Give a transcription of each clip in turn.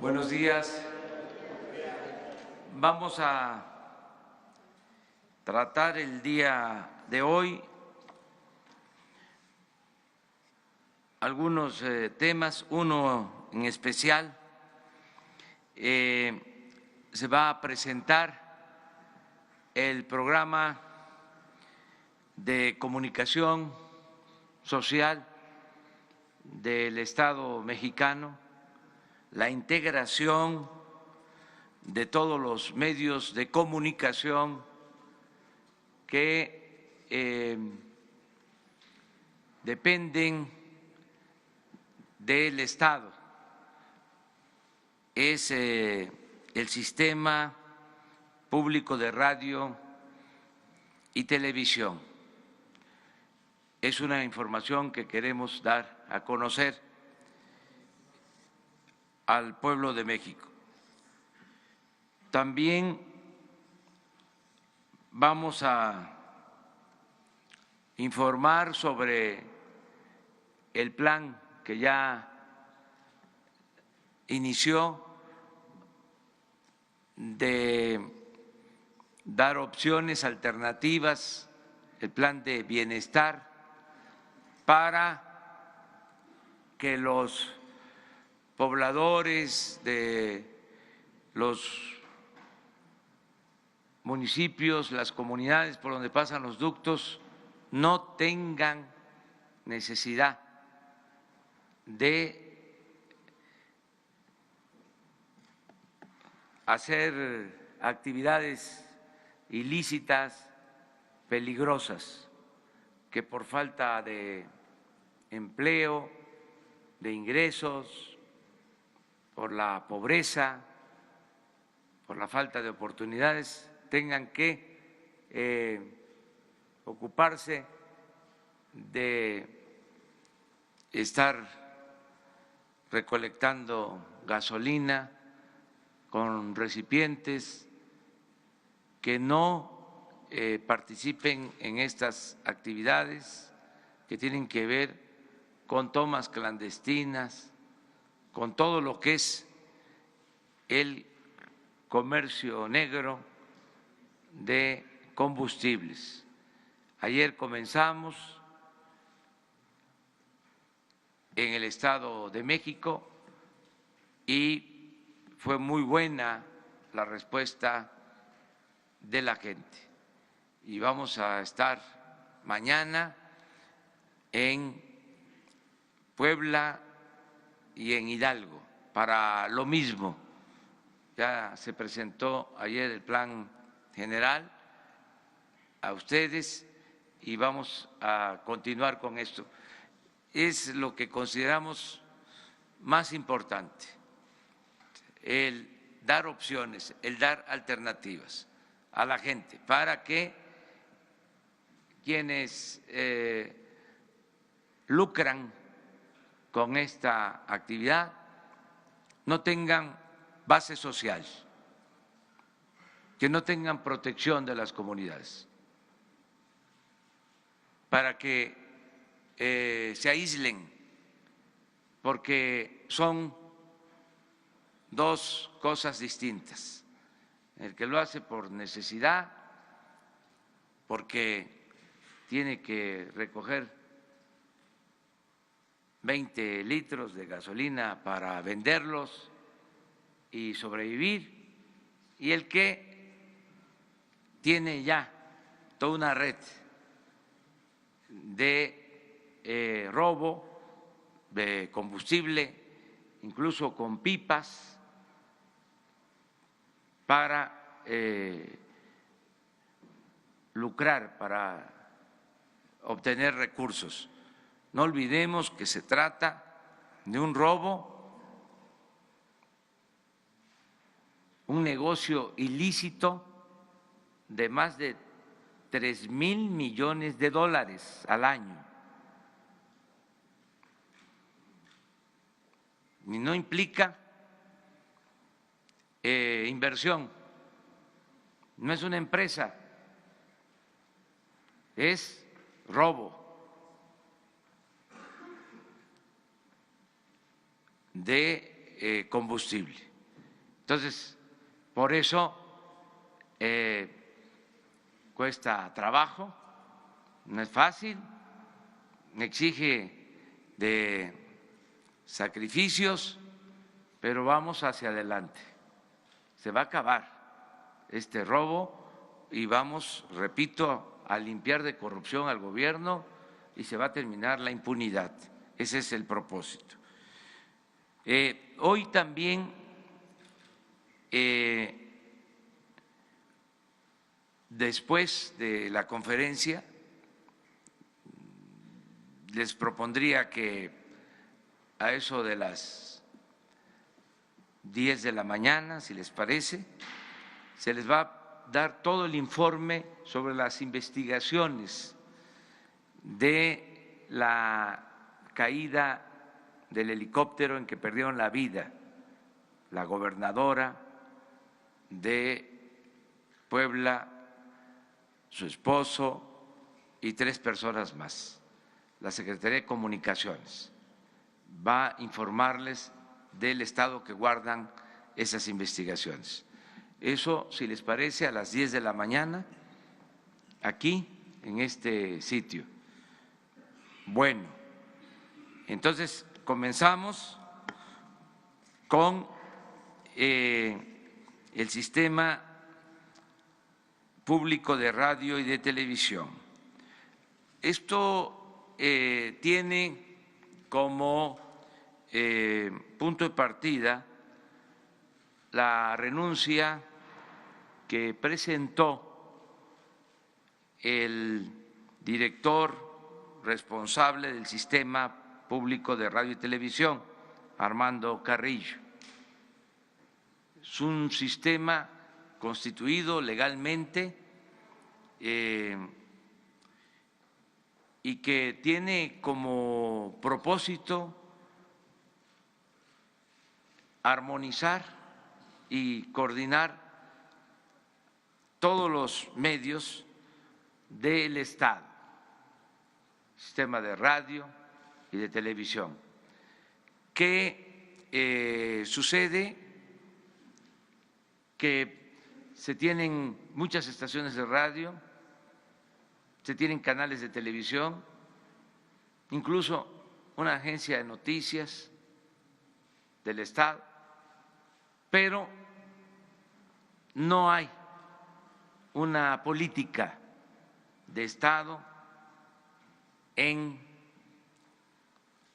Buenos días. Vamos a tratar el día de hoy algunos temas, uno en especial. Se va a presentar el programa de comunicación social del Estado mexicano, la integración de todos los medios de comunicación que dependen del Estado. Es el sistema público de radio y televisión. Es una información que queremos dar a conocer al pueblo de México. También vamos a informar sobre el plan que ya inició de dar opciones alternativas, el plan de bienestar para que los pobladores de los municipios, las comunidades por donde pasan los ductos, no tengan necesidad de hacer actividades ilícitas, peligrosas, que por falta de empleo, de ingresos, por la pobreza, por la falta de oportunidades, tengan que ocuparse de estar recolectando gasolina con recipientes, que no participen en estas actividades que tienen que ver con tomas clandestinas, con todo lo que es el comercio negro de combustibles. Ayer comenzamos en el Estado de México y fue muy buena la respuesta de la gente. Y vamos a estar mañana en Puebla y en Hidalgo para lo mismo. Ya se presentó ayer el plan general a ustedes y vamos a continuar con esto. Es lo que consideramos más importante, el dar opciones, el dar alternativas a la gente para que quienes lucran con esta actividad no tengan base social, que no tengan protección de las comunidades, para que se aíslen, porque son dos cosas distintas. El que lo hace por necesidad, porque tiene que recoger 20 litros de gasolina para venderlos y sobrevivir, y el que tiene ya toda una red de robo de combustible, incluso con pipas, para lucrar, para obtener recursos. No olvidemos que se trata de un robo, un negocio ilícito de más de 3,000 millones de dólares al año. Y no implica inversión, no es una empresa, es robo de combustible. Entonces, por eso cuesta trabajo, no es fácil, exige de sacrificios, pero vamos hacia adelante. Se va a acabar este robo y vamos, repito, a limpiar de corrupción al gobierno y se va a terminar la impunidad. Ese es el propósito. Hoy también después de la conferencia les propondría que a eso de las 10 de la mañana, si les parece, se les va a dar todo el informe sobre las investigaciones de la caída del helicóptero en que perdieron la vida la gobernadora de Puebla, su esposo y 3 personas más. La Secretaría de Comunicaciones va a informarles del estado que guardan esas investigaciones. Eso, si les parece, a las 10 de la mañana, aquí, en este sitio. Bueno, entonces comenzamos con el sistema público de radio y de televisión. Esto tiene como punto de partida la renuncia que presentó el director responsable del sistema público de radio y televisión, Armando Carrillo. Es un sistema constituido legalmente y que tiene como propósito armonizar y coordinar todos los medios del Estado, sistema de radio y de televisión. ¿Qué sucede? Que se tienen muchas estaciones de radio, se tienen canales de televisión, incluso una agencia de noticias del Estado, pero no hay una política de Estado en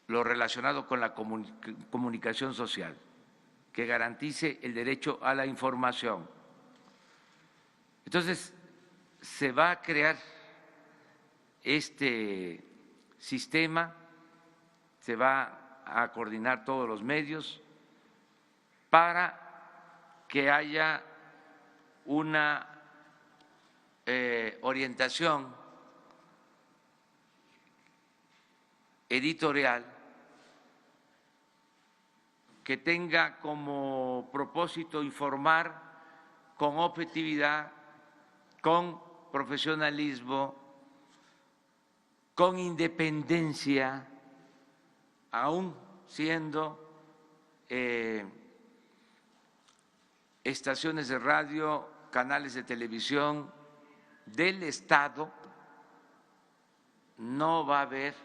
lo relacionado con la comunicación social que garantice el derecho a la información. Entonces, se va a crear este sistema, se va a coordinar todos los medios para que haya una orientación editorial que tenga como propósito informar con objetividad, con profesionalismo, con independencia, aún siendo estaciones de radio, canales de televisión del Estado, no va a haber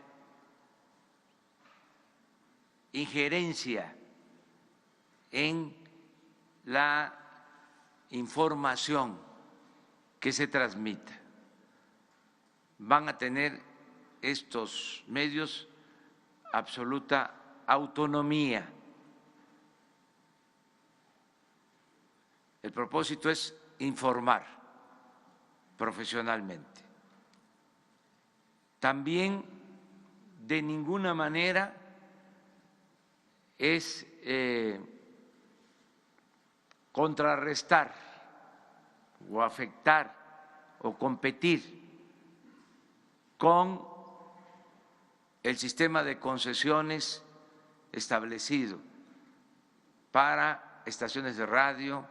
injerencia en la información que se transmita. Van a tener estos medios absoluta autonomía. El propósito es informar profesionalmente. También de ninguna manera es contrarrestar o afectar o competir con el sistema de concesiones establecido para estaciones de radio,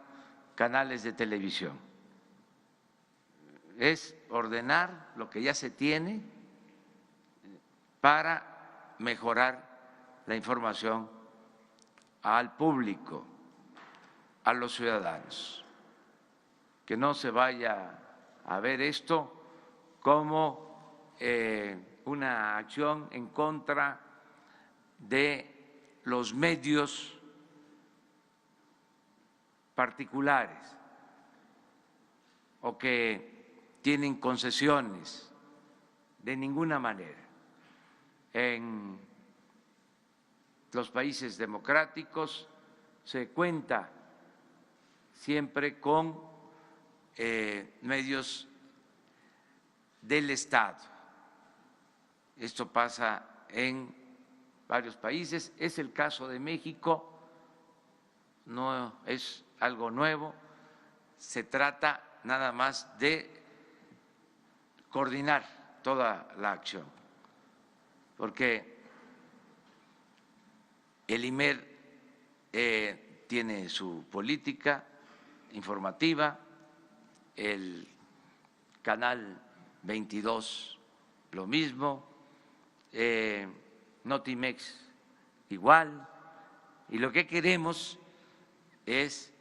canales de televisión. Es ordenar lo que ya se tiene para mejorar la información al público. a los ciudadanos, que no se vaya a ver esto como una acción en contra de los medios particulares o que tienen concesiones, de ninguna manera. En los países democráticos se cuenta siempre con medios del Estado. Esto pasa en varios países, es el caso de México, no es algo nuevo, se trata nada más de coordinar toda la acción, porque el IMER tiene su política informativa, el Canal 22 lo mismo, Notimex igual, y lo que queremos es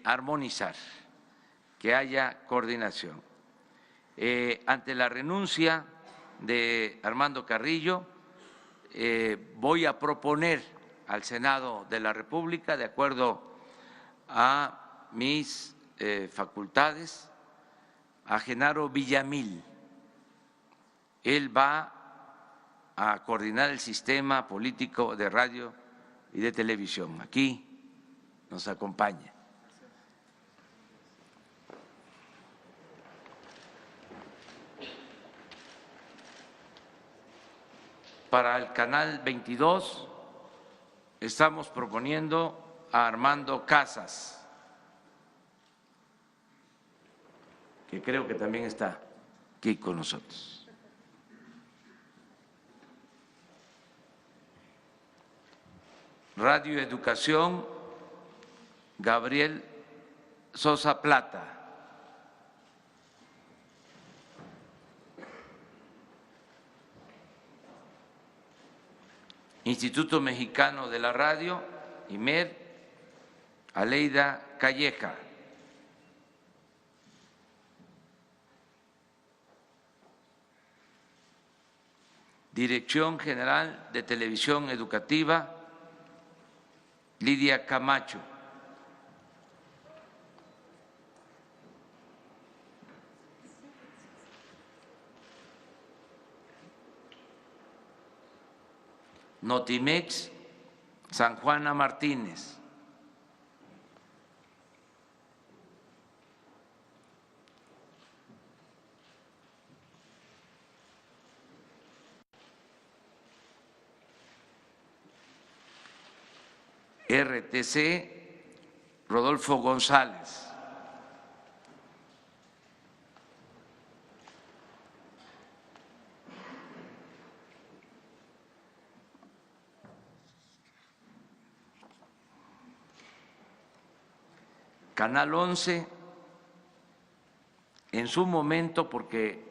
armonizar, que haya coordinación. Ante la renuncia de Armando Carrillo, voy a proponer al Senado de la República, de acuerdo a mis facultades, a Genaro Villamil. Él va a coordinar el sistema político de radio y de televisión. Aquí nos acompaña. Para el Canal 22 estamos proponiendo a Armando Casas, que creo que también está aquí con nosotros. Radio Educación, Gabriel Sosa Plata. Instituto Mexicano de la Radio, IMER, Aleida Calleja. Dirección General de Televisión Educativa, Lidia Camacho. Notimex, San Juana Martínez. RTC, Rodolfo González. Canal 11, en su momento, porque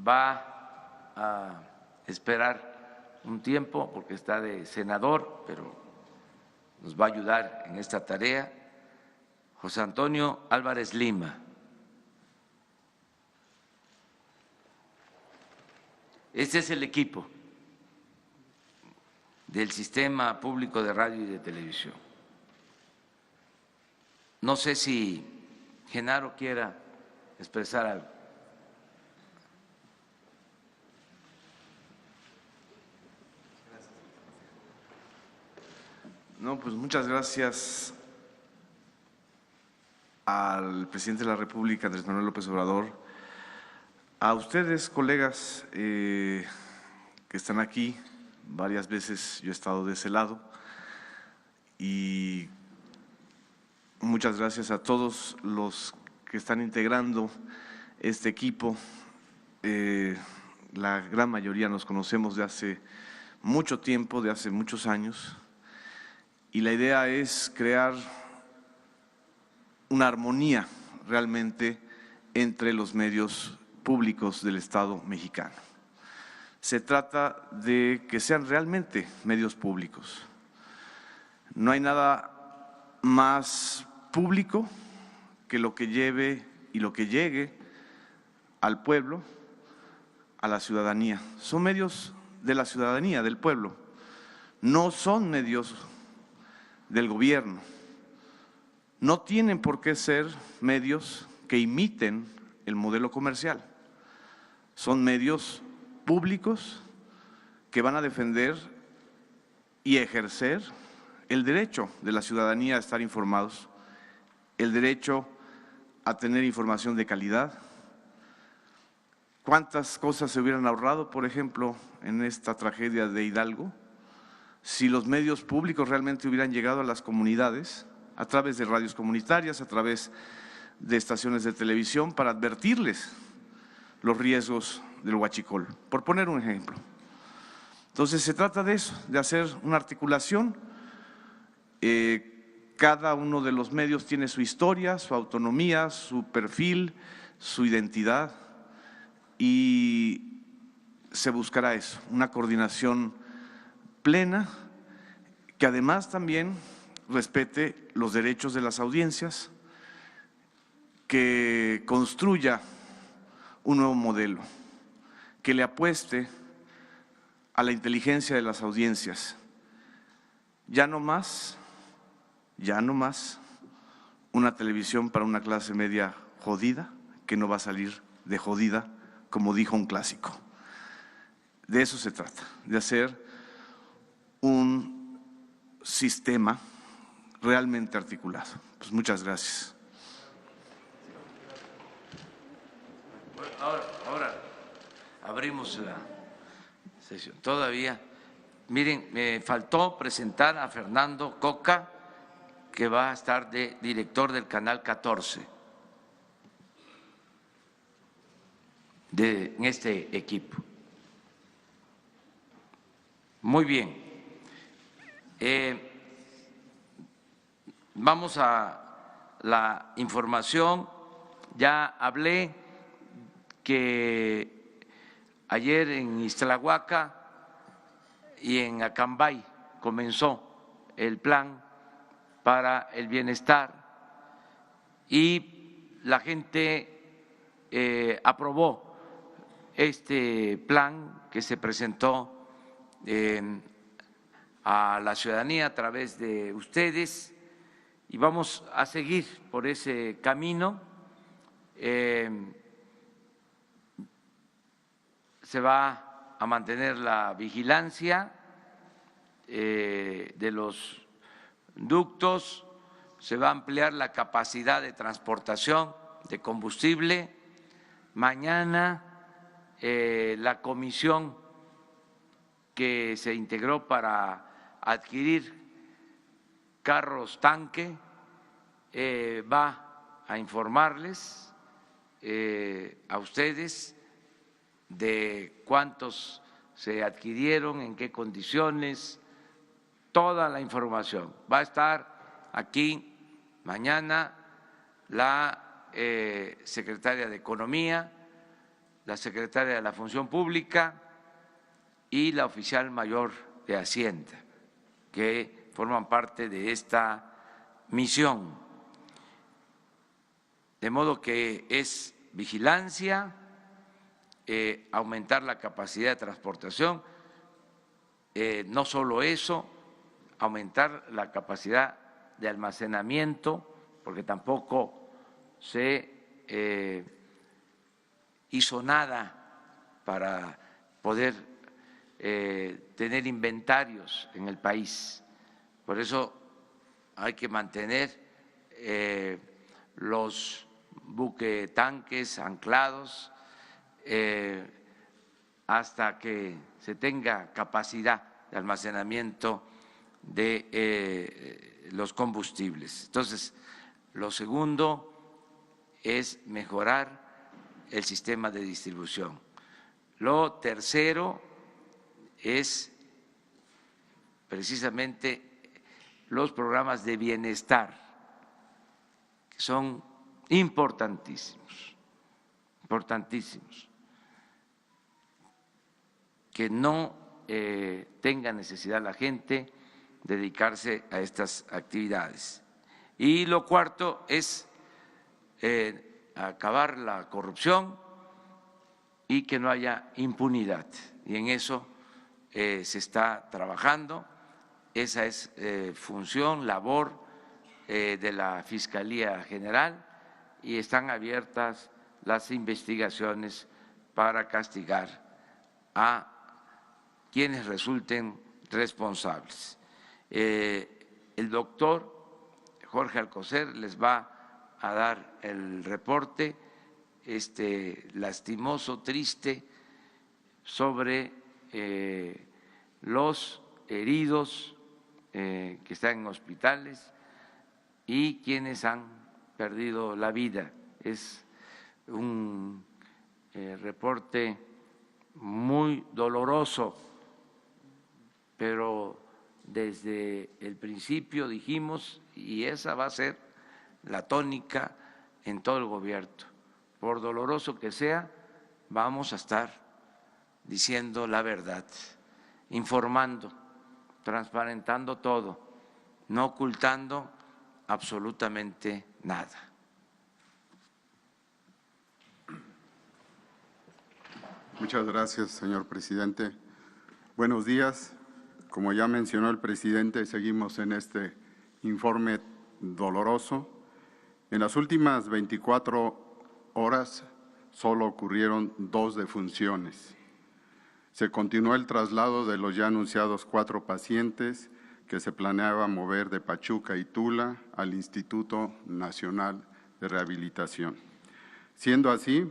va a esperar un tiempo, porque está de senador, pero nos va a ayudar en esta tarea, José Antonio Álvarez Lima. Este es el equipo del Sistema Público de Radio y de Televisión. No sé si Genaro quiera expresar algo. No, pues muchas gracias al presidente de la República, Andrés Manuel López Obrador, a ustedes, colegas que están aquí. Varias veces yo he estado de ese lado y muchas gracias a todos los que están integrando este equipo. La gran mayoría nos conocemos de hace mucho tiempo, de hace muchos años, y la idea es crear una armonía realmente entre los medios públicos del Estado mexicano. Se trata de que sean realmente medios públicos. No hay nada más público que lo que lleve y lo que llegue al pueblo, a la ciudadanía. Son medios de la ciudadanía, del pueblo, no son medios del gobierno. No tienen por qué ser medios que imiten el modelo comercial. Son medios públicos que van a defender y ejercer el derecho de la ciudadanía a estar informados, el derecho a tener información de calidad. ¿Cuántas cosas se hubieran ahorrado, por ejemplo, en esta tragedia de Hidalgo, si los medios públicos realmente hubieran llegado a las comunidades a través de radios comunitarias, a través de estaciones de televisión, para advertirles los riesgos del huachicol, por poner un ejemplo? Entonces se trata de eso, de hacer una articulación. Cada uno de los medios tiene su historia, su autonomía, su perfil, su identidad, y se buscará eso, una coordinación plena que además también respete los derechos de las audiencias, que construya un nuevo modelo, que le apueste a la inteligencia de las audiencias. Ya no más una televisión para una clase media jodida, que no va a salir de jodida, como dijo un clásico. De eso se trata, de hacer un sistema realmente articulado. Pues muchas gracias. Ahora abrimos la sesión. Todavía, miren, me faltó presentar a Fernando Coca, que va a estar de director del Canal 14 en este equipo. Muy bien. Vamos a la información. Ya hablé que ayer en Ixtlahuaca y en Acambay comenzó el plan para el bienestar y la gente aprobó este plan que se presentó a la ciudadanía a través de ustedes, y vamos a seguir por ese camino. Se va a mantener la vigilancia de los ductos, se va a ampliar la capacidad de transportación de combustible. Mañana la comisión que se integró para adquirir carros tanque va a informarles a ustedes de cuántos se adquirieron, en qué condiciones, toda la información. Va a estar aquí mañana la secretaria de Economía, la secretaria de la Función Pública y la oficial mayor de Hacienda, que forman parte de esta misión. De modo que es vigilancia, aumentar la capacidad de transportación, no solo eso, aumentar la capacidad de almacenamiento, porque tampoco se hizo nada para poder tener inventarios en el país. Por eso hay que mantener los buquetanques anclados hasta que se tenga capacidad de almacenamiento de los combustibles. Entonces, lo segundo es mejorar el sistema de distribución. Lo tercero es precisamente los programas de bienestar, que son importantísimos, que no tenga necesidad la gente de dedicarse a estas actividades. Y lo cuarto es acabar la corrupción y que no haya impunidad. Y en eso se está trabajando. Esa es función, labor de la Fiscalía General, y están abiertas las investigaciones para castigar a quienes resulten responsables. El doctor Jorge Alcocer les va a dar el reporte lastimoso, triste, sobre los heridos que están en hospitales y quienes han perdido la vida. Es un reporte muy doloroso, pero desde el principio dijimos, y esa va a ser la tónica en todo el gobierno, por doloroso que sea, vamos a estar diciendo la verdad, informando, transparentando todo, no ocultando absolutamente nada. Muchas gracias, señor presidente. Buenos días. Como ya mencionó el presidente, seguimos en este informe doloroso. En las últimas 24 horas solo ocurrieron 2 defunciones. Se continuó el traslado de los ya anunciados 4 pacientes que se planeaba mover de Pachuca y Tula al Instituto Nacional de Rehabilitación. Siendo así,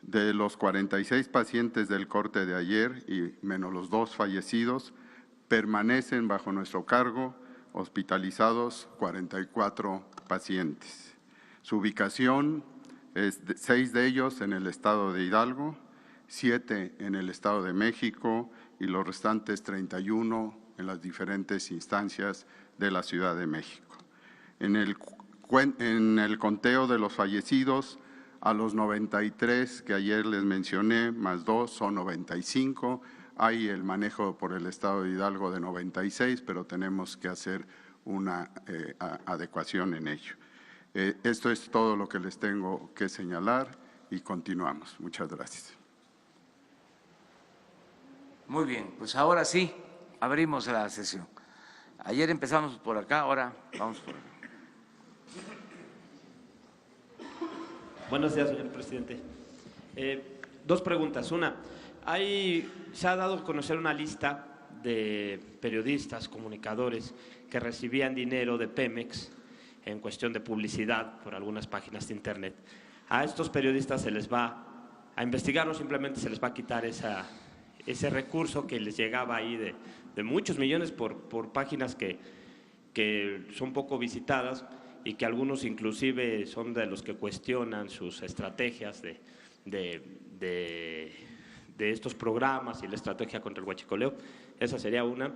de los 46 pacientes del corte de ayer y menos los 2 fallecidos, permanecen bajo nuestro cargo hospitalizados 44 pacientes. Su ubicación es 6 de ellos en el estado de Hidalgo, 7 en el estado de México y los restantes 31 en las diferentes instancias de la Ciudad de México. En el conteo de los fallecidos, a los 93 que ayer les mencioné, más 2 son 95. Hay el manejo por el estado de Hidalgo de 96, pero tenemos que hacer una adecuación en ello. Esto es todo lo que les tengo que señalar y continuamos. Muchas gracias. Muy bien, pues ahora sí, abrimos la sesión. Ayer empezamos por acá, ahora vamos por acá. Buenos días, señor presidente. 2 preguntas. Una, se ha dado a conocer una lista de periodistas, comunicadores que recibían dinero de Pemex en cuestión de publicidad por algunas páginas de internet. A estos periodistas se les va a investigar o simplemente se les va a quitar ese recurso que les llegaba ahí de muchos millones por páginas que son poco visitadas y que algunos inclusive son de los que cuestionan sus estrategias de estos programas y la estrategia contra el huachicoleo. Esa sería una.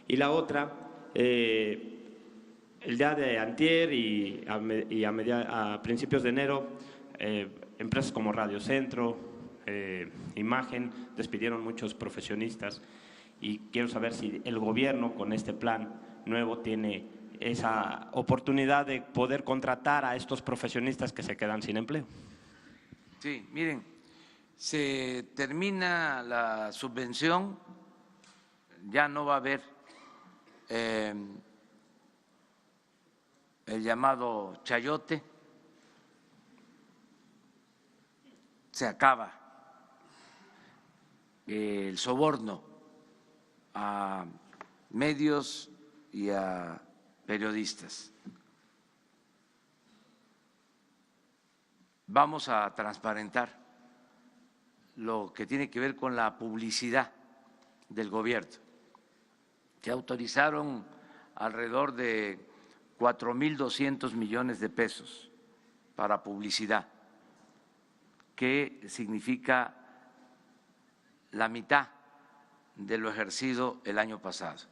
Y la otra, el día de antier y a principios de enero, empresas como Radio Centro, Imagen, despidieron muchos profesionistas, y quiero saber si el gobierno con este plan nuevo tiene esa oportunidad de poder contratar a estos profesionistas que se quedan sin empleo. Sí, miren, se termina la subvención, ya no va a haber el llamado chayote, se acaba el soborno a medios y a periodistas. Vamos a transparentar lo que tiene que ver con la publicidad del gobierno. Se autorizaron alrededor de 4.200 millones de pesos para publicidad, que significa la mitad de lo ejercido el año pasado.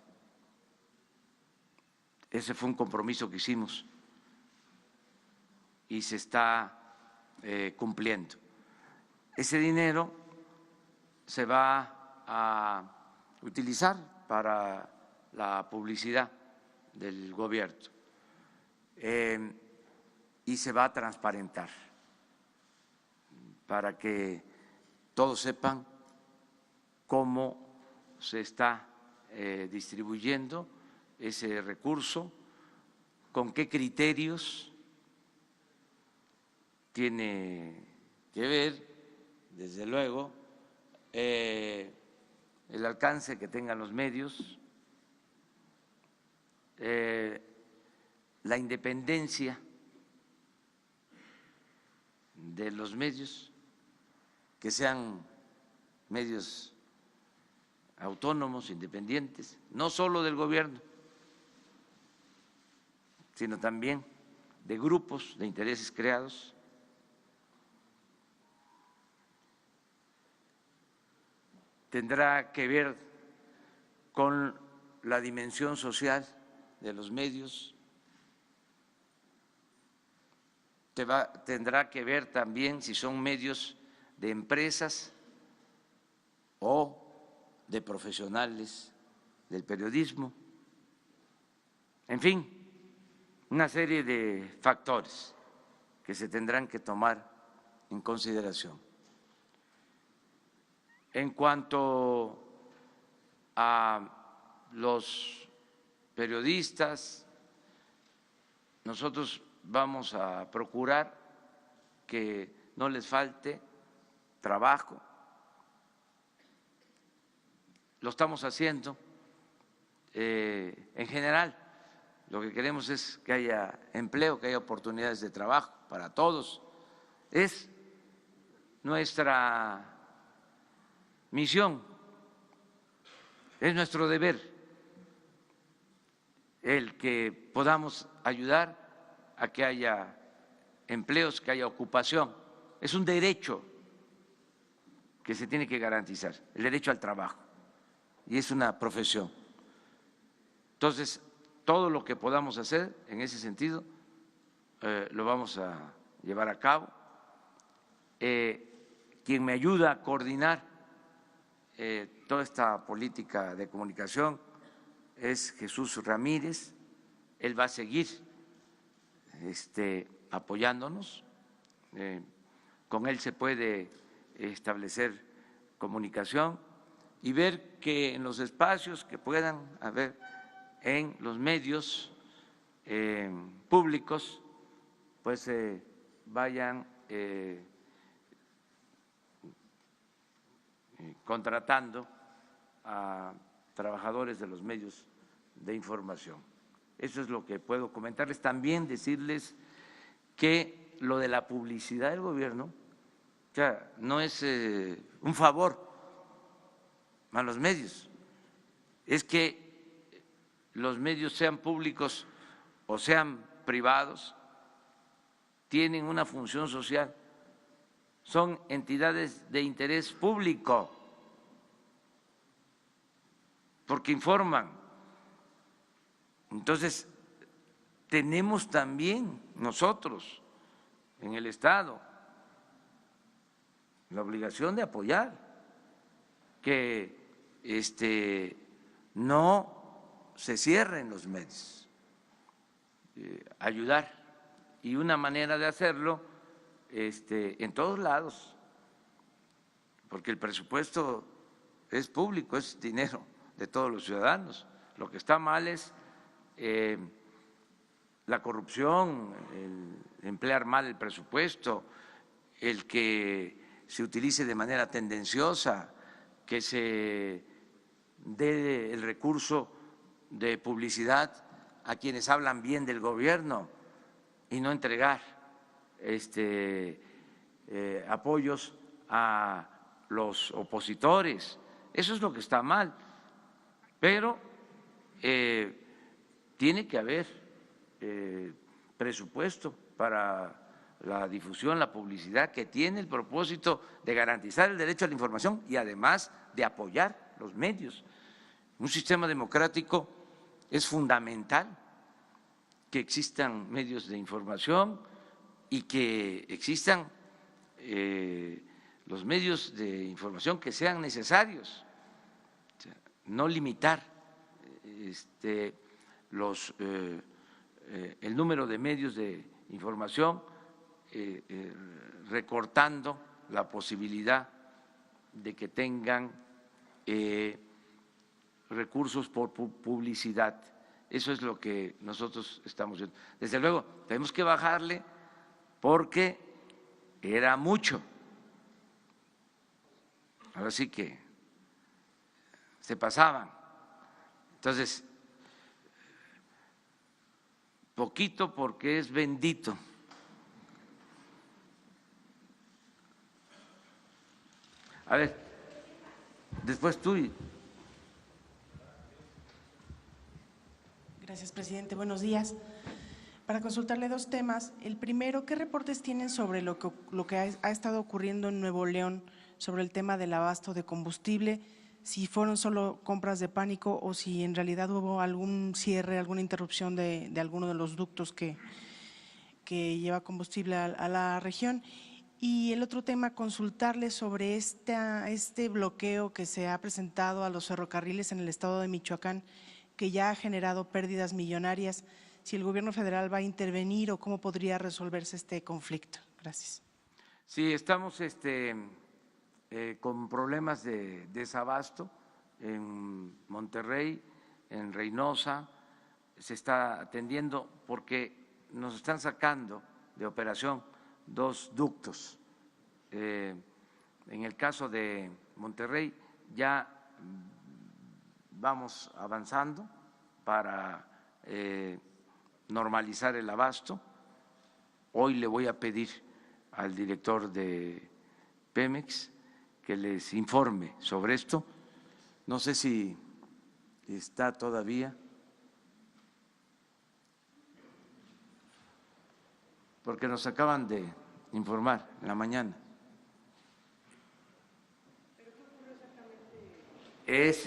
Ese fue un compromiso que hicimos y se está cumpliendo. Ese dinero se va a utilizar para la publicidad del gobierno. y se va a transparentar para que todos sepan cómo se está distribuyendo ese recurso, con qué criterios. Tiene que ver, desde luego, el alcance que tengan los medios, la independencia de los medios, que sean medios autónomos, independientes, no solo del gobierno, sino también de grupos de intereses creados. Tendrá que ver con la dimensión social de los medios, tendrá que ver también si son medios de empresas o de profesionales del periodismo, en fin, una serie de factores que se tendrán que tomar en consideración. En cuanto a los periodistas, nosotros vamos a procurar que no les falte trabajo. Lo estamos haciendo. En general, lo que queremos es que haya empleo, que haya oportunidades de trabajo para todos. Es nuestra misión, es nuestro deber el que podamos ayudar a que haya empleos, que haya ocupación. Es un derecho que se tiene que garantizar, el derecho al trabajo, y es una profesión. Entonces, todo lo que podamos hacer en ese sentido lo vamos a llevar a cabo. Quien me ayuda a coordinar toda esta política de comunicación es Jesús Ramírez. Él va a seguir apoyándonos. Con él se puede establecer comunicación y ver que en los espacios que puedan haber en los medios públicos, pues vayan contratando a trabajadores de los medios de información. Eso es lo que puedo comentarles. También decirles que lo de la publicidad del gobierno, o sea, no es un favor a los medios, es que los medios, sean públicos o sean privados, tienen una función social, son entidades de interés público, porque informan. Entonces, tenemos también nosotros en el Estado la obligación de apoyar que no se cierren los medios, ayudar, y una manera de hacerlo en todos lados, porque el presupuesto es público, es dinero de todos los ciudadanos. Lo que está mal es la corrupción, el emplear mal el presupuesto, el que se utilice de manera tendenciosa, que se dé el recurso de publicidad a quienes hablan bien del gobierno y no entregar apoyos a los opositores. Eso es lo que está mal, pero tiene que haber presupuesto para la difusión, la publicidad, que tiene el propósito de garantizar el derecho a la información y además de apoyar los medios. Un sistema democrático es fundamental que existan medios de información y que existan los medios de información que sean necesarios, o sea, no limitar los el número de medios de información, recortando la posibilidad de que tengan recursos por publicidad. Eso es lo que nosotros estamos viendo. Desde luego, tenemos que bajarle porque era mucho. Ahora sí que se pasaban. Entonces, poquito porque es bendito. A ver, después tú. Gracias, presidente. Buenos días. Para consultarle dos temas. El primero, ¿qué reportes tienen sobre lo que ha estado ocurriendo en Nuevo León sobre el tema del abasto de combustible? Si fueron solo compras de pánico o si en realidad hubo algún cierre, alguna interrupción de alguno de los ductos que lleva combustible a la región. Y el otro tema, consultarle sobre este bloqueo que se ha presentado a los ferrocarriles en el estado de Michoacán, que ya ha generado pérdidas millonarias. Si el gobierno federal va a intervenir o cómo podría resolverse este conflicto. Gracias. Sí, estamos con problemas de desabasto en Monterrey, en Reynosa, se está atendiendo porque nos están sacando de operación 2 ductos. En el caso de Monterrey ya vamos avanzando para normalizar el abasto. Hoy le voy a pedir al director de Pemex que les informe sobre esto. No sé si está todavía, porque nos acaban de informar en la mañana. Es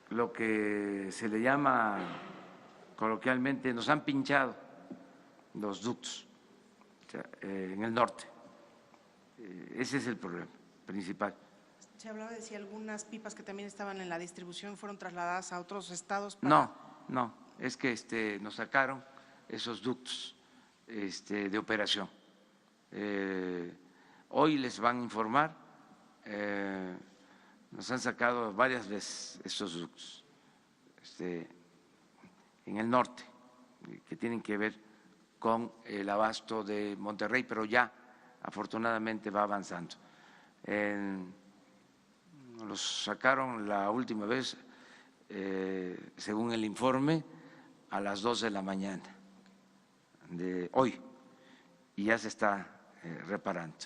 lo que se le llama coloquialmente, nos han pinchado los ductos en el norte. Ese es el problema principal. Se hablaba de si algunas pipas que también estaban en la distribución fueron trasladadas a otros estados. No, es que nos sacaron esos ductos de operación. Hoy les van a informar, nos han sacado varias veces esos ductos en el norte, que tienen que ver con el abasto de Monterrey, pero ya afortunadamente va avanzando. Los sacaron la última vez, según el informe, a las 2 de la mañana de hoy y ya se está reparando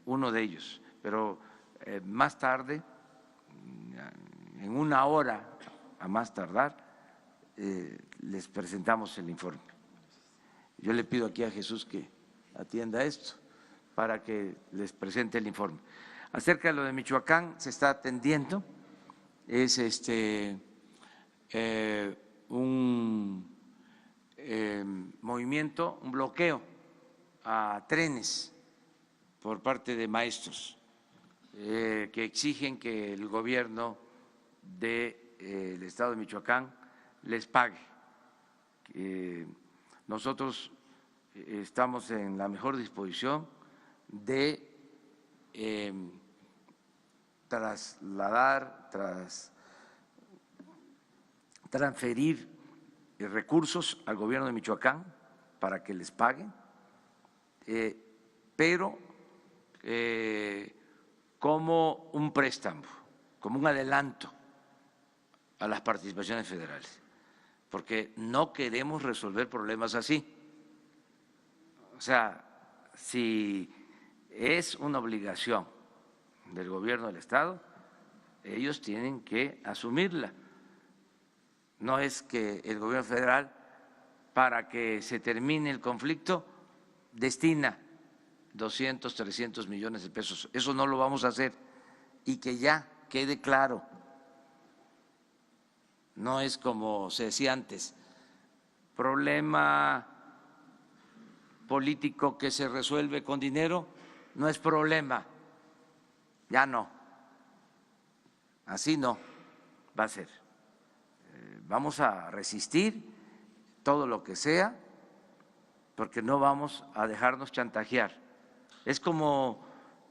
uno de ellos, pero más tarde, en 1 hora a más tardar, les presentamos el informe. Yo le pido aquí a Jesús que atienda esto para que les presente el informe. Acerca de lo de Michoacán, se está atendiendo, es un movimiento, un bloqueo a trenes por parte de maestros que exigen que el gobierno del estado de Michoacán les pague. Nosotros estamos en la mejor disposición de transferir recursos al gobierno de Michoacán para que les paguen, pero como un préstamo, como un adelanto a las participaciones federales, porque no queremos resolver problemas así. O sea, si es una obligación del gobierno del Estado, ellos tienen que asumirla. No es que el gobierno federal, para que se termine el conflicto, destina 200, 300 millones de pesos. Eso no lo vamos a hacer, y que ya quede claro. No es como se decía antes, problema político que se resuelve con dinero, no es problema, ya no. así no va a ser. Vamos a resistir todo lo que sea, porque no vamos a dejarnos chantajear. Es como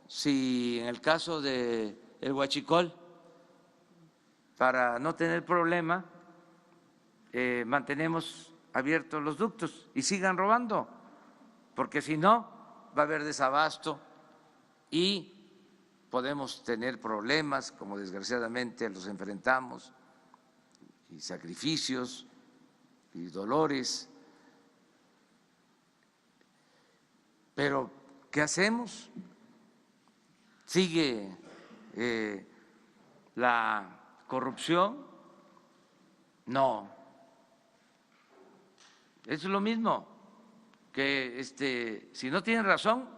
si en el caso del huachicol, para no tener problema, mantenemos abiertos los ductos y sigan robando, porque si no va a haber desabasto y podemos tener problemas, como desgraciadamente los enfrentamos, y sacrificios y dolores. Pero ¿qué hacemos? ¿Sigue la corrupción? No. Es lo mismo que si no tienen razón,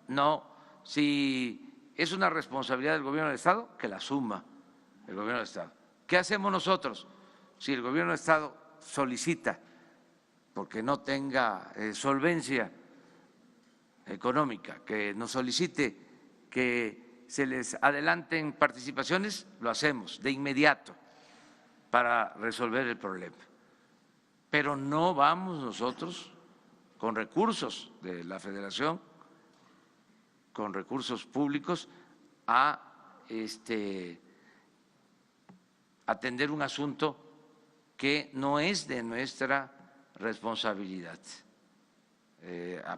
no. Si es una responsabilidad del gobierno del Estado, que la asuma el gobierno del Estado. ¿Qué hacemos nosotros? Si el gobierno del Estado solicita, porque no tenga solvencia económica, que nos solicite que se les adelanten participaciones, lo hacemos de inmediato para resolver el problema. Pero no vamos nosotros con recursos de la Federación, con recursos públicos, a atender un asunto que no es de nuestra responsabilidad,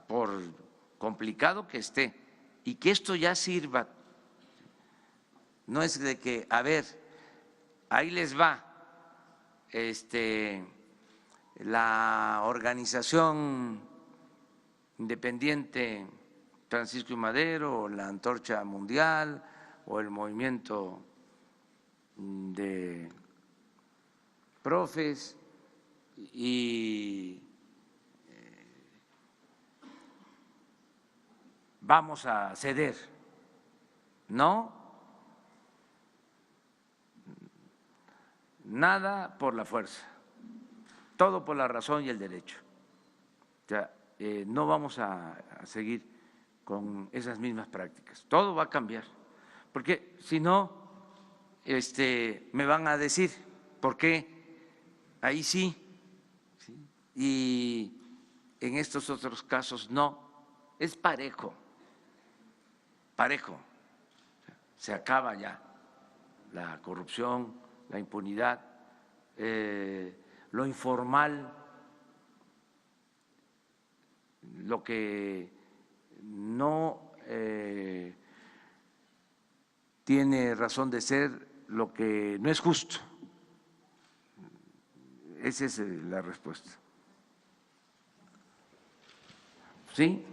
por complicado que esté, y que esto ya sirva. No es de que, a ver, ahí les va la organización independiente Francisco y Madero, o la Antorcha Mundial, o el movimiento de profes, y vamos a ceder. No, nada por la fuerza, todo por la razón y el derecho. O sea, no vamos a seguir con esas mismas prácticas, todo va a cambiar, porque si no, me van a decir, ¿por qué ahí sí y en estos otros casos no? Es parejo, parejo, se acaba ya la corrupción, la impunidad, lo informal, lo que no tiene razón de ser, lo que no es justo. Esa es la respuesta. ¿Sí?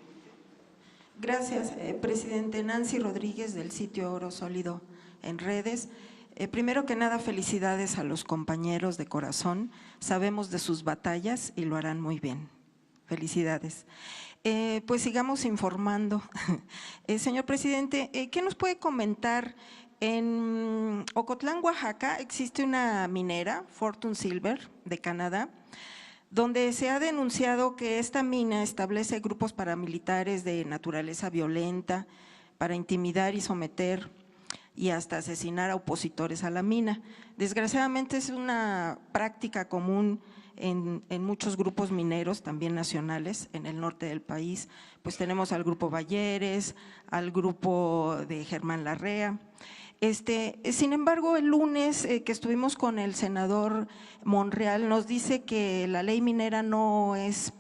Gracias, presidente. Nancy Rodríguez, del sitio Oro Sólido en redes. Primero que nada, felicidades a los compañeros de corazón. Sabemos de sus batallas y lo harán muy bien. Felicidades. Pues sigamos informando. Señor presidente, ¿qué nos puede comentar? En Ocotlán, Oaxaca, existe una minera, Fortune Silver, de Canadá, donde se ha denunciado que esta mina establece grupos paramilitares de naturaleza violenta para intimidar y someter y hasta asesinar a opositores a la mina. Desgraciadamente es una práctica común en muchos grupos mineros, también nacionales, en el norte del país. Pues tenemos al grupo Balleres, al grupo de Germán Larrea. Sin embargo, el lunes que estuvimos con el senador Monreal, nos dice que la ley minera no es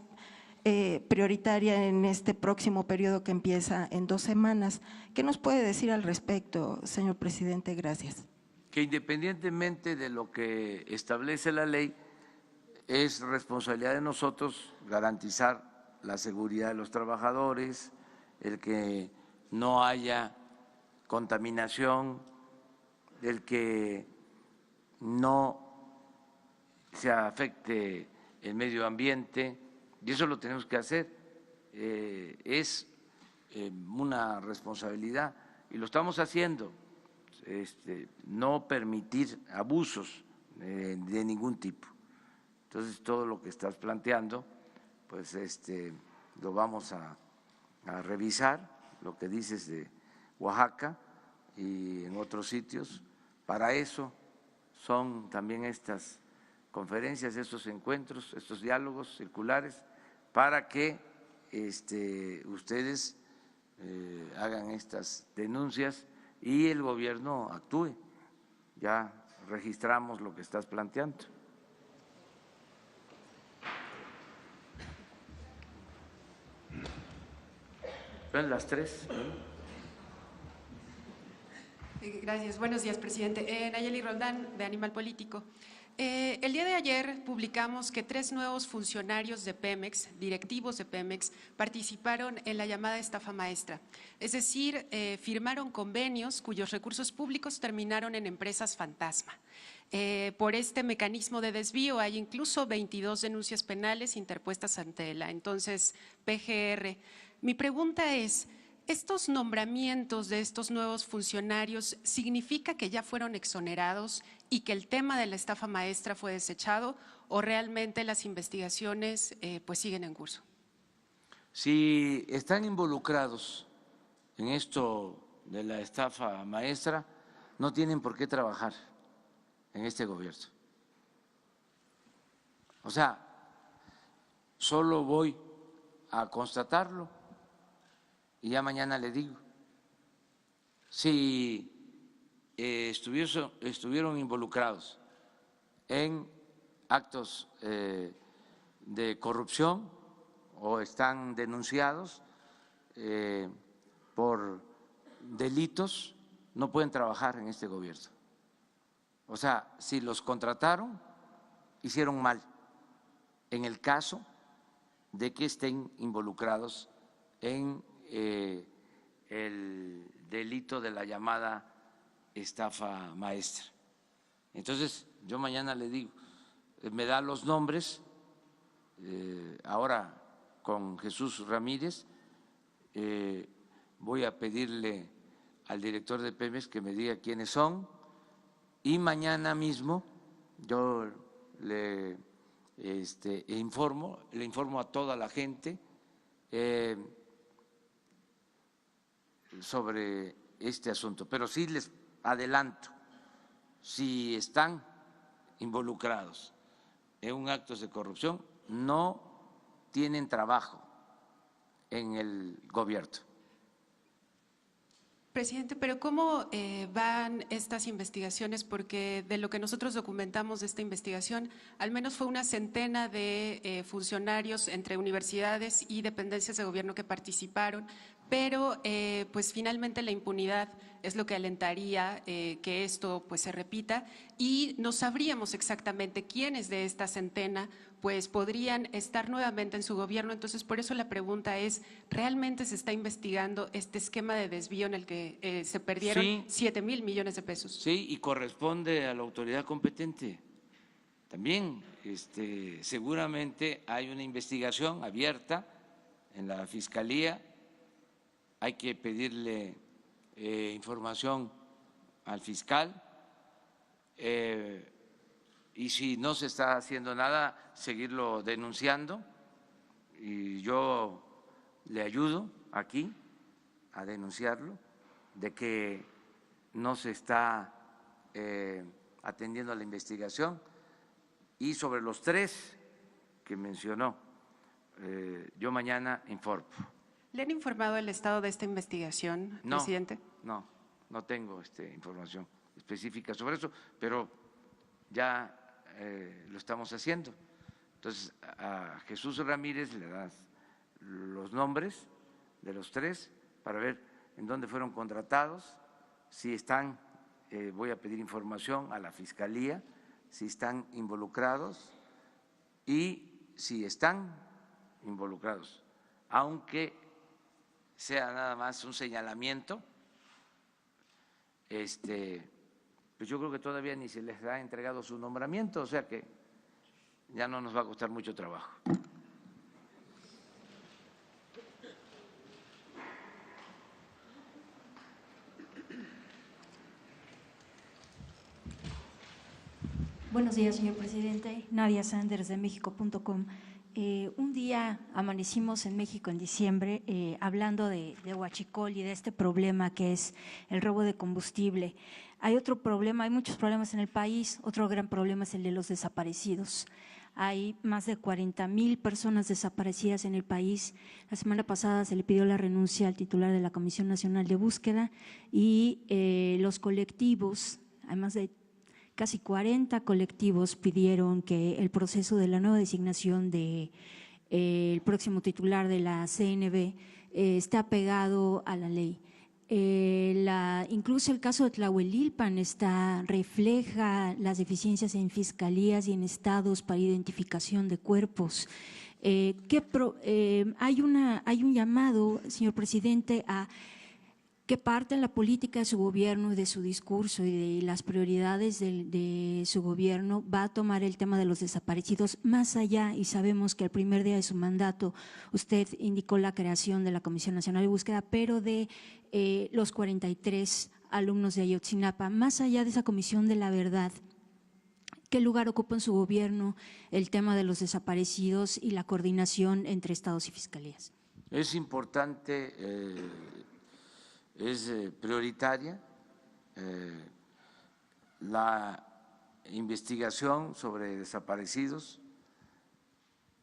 prioritaria en este próximo periodo que empieza en 2 semanas. ¿Qué nos puede decir al respecto, señor presidente? Gracias. Que independientemente de lo que establece la ley, es responsabilidad de nosotros garantizar la seguridad de los trabajadores, el que no haya contaminación, el que no se afecte el medio ambiente, y eso lo tenemos que hacer. Es una responsabilidad y lo estamos haciendo. No permitir abusos de ningún tipo. Entonces, todo lo que estás planteando, pues lo vamos a revisar, lo que dices de Oaxaca y en otros sitios, Para eso son también estas conferencias, estos encuentros, estos diálogos circulares, para que ustedes hagan estas denuncias y el gobierno actúe. Ya registramos lo que estás planteando. Son las 3. Gracias. Buenos días, presidente. Nayeli Roldán, de Animal Político. El día de ayer publicamos que 3 nuevos funcionarios de Pemex, directivos de Pemex, participaron en la llamada estafa maestra. Es decir, firmaron convenios cuyos recursos públicos terminaron en empresas fantasma. Por este mecanismo de desvío hay incluso 22 denuncias penales interpuestas ante la entonces PGR. Mi pregunta es, ¿estos nombramientos de estos nuevos funcionarios significa que ya fueron exonerados y que el tema de la estafa maestra fue desechado o realmente las investigaciones pues siguen en curso? Si están involucrados en esto de la estafa maestra, no tienen por qué trabajar en este gobierno. O sea, solo voy a constatarlo y ya mañana le digo. Si estuvieron involucrados en actos de corrupción o están denunciados por delitos, no pueden trabajar en este gobierno. O sea, si los contrataron, hicieron mal en el caso de que estén involucrados en el delito de la llamada estafa maestra. Entonces, yo mañana le digo, me da los nombres, ahora con Jesús Ramírez, voy a pedirle al director de Pemex que me diga quiénes son y mañana mismo yo le informo a toda la gente sobre este asunto, pero sí les adelanto, si están involucrados en un acto de corrupción, no tienen trabajo en el gobierno. Presidente, pero ¿cómo van estas investigaciones? Porque de lo que nosotros documentamos de esta investigación, al menos fue una centena de funcionarios entre universidades y dependencias de gobierno que participaron, pero pues finalmente la impunidad es lo que alentaría que esto pues se repita y no sabríamos exactamente quiénes de esta centena pues podrían estar nuevamente en su gobierno. Entonces, por eso la pregunta es, ¿realmente se está investigando este esquema de desvío en el que se perdieron 7,000 millones de pesos? Sí, y corresponde a la autoridad competente. También seguramente hay una investigación abierta en la Fiscalía, hay que pedirle información al fiscal, y si no se está haciendo nada, seguirlo denunciando, y yo le ayudo aquí a denunciarlo, de que no se está atendiendo a la investigación. Y sobre los 3 que mencionó, yo mañana informo. ¿Le han informado el estado de esta investigación, presidente? No tengo información específica sobre eso, pero ya lo estamos haciendo. Entonces, a Jesús Ramírez le das los nombres de los 3 para ver en dónde fueron contratados, si están, voy a pedir información a la Fiscalía, si están involucrados y si están involucrados, aunque sea nada más un señalamiento, pues yo creo que todavía ni se les ha entregado su nombramiento, o sea que ya no nos va a costar mucho trabajo. Buenos días, señor presidente. Nadia Sanders, de México.com. Un día amanecimos en México en diciembre hablando de huachicol y de este problema que es el robo de combustible. Hay otro problema, hay muchos problemas en el país, otro gran problema es el de los desaparecidos. Hay más de 40,000 personas desaparecidas en el país. La semana pasada se le pidió la renuncia al titular de la Comisión Nacional de Búsqueda y los colectivos, hay más de casi 40 colectivos pidieron que el proceso de la nueva designación de el próximo titular de la CNB esté apegado a la ley. Incluso el caso de Tlahuelilpan refleja las deficiencias en fiscalías y en estados para identificación de cuerpos. Hay un llamado, señor presidente, a que parte de la política de su gobierno y de su discurso y de las prioridades de su gobierno va a tomar el tema de los desaparecidos más allá, y sabemos que el primer día de su mandato usted indicó la creación de la Comisión Nacional de Búsqueda, pero de los 43 alumnos de Ayotzinapa, más allá de esa Comisión de la Verdad, ¿qué lugar ocupa en su gobierno el tema de los desaparecidos y la coordinación entre estados y fiscalías? Es importante, es prioritaria la investigación sobre desaparecidos.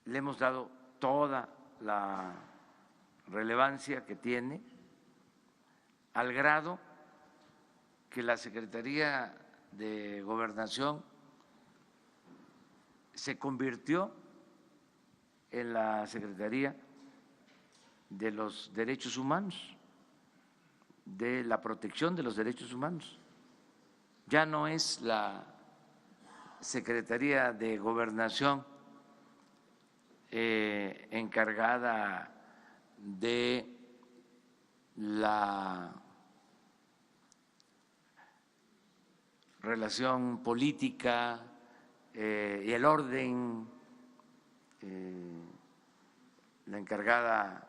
Le hemos dado toda la relevancia que tiene, al grado que la Secretaría de Gobernación se convirtió en la Secretaría de los Derechos Humanos, de la protección de los derechos humanos. Ya no es la Secretaría de Gobernación encargada de la relación política y el orden, la encargada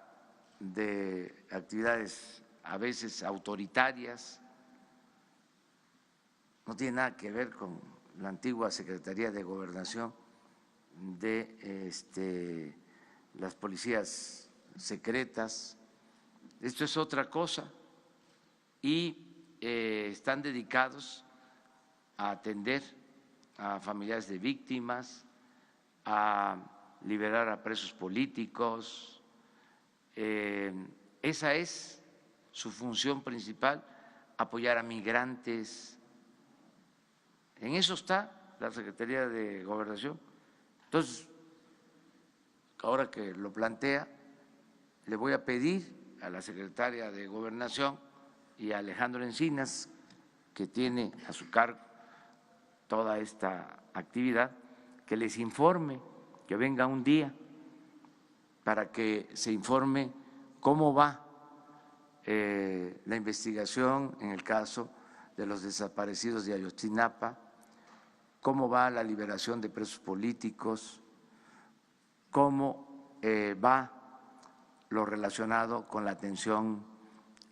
de actividades a veces autoritarias. No tiene nada que ver con la antigua Secretaría de Gobernación de las policías secretas. Esto es otra cosa y están dedicados a atender a familiares de víctimas, a liberar a presos políticos. Esa es su función principal, apoyar a migrantes. En eso está la Secretaría de Gobernación. Entonces, ahora que lo plantea, le voy a pedir a la Secretaria de Gobernación y a Alejandro Encinas, que tiene a su cargo toda esta actividad, que les informe, que venga un día para que se informe cómo va la investigación en el caso de los desaparecidos de Ayotzinapa, cómo va la liberación de presos políticos, cómo va lo relacionado con la atención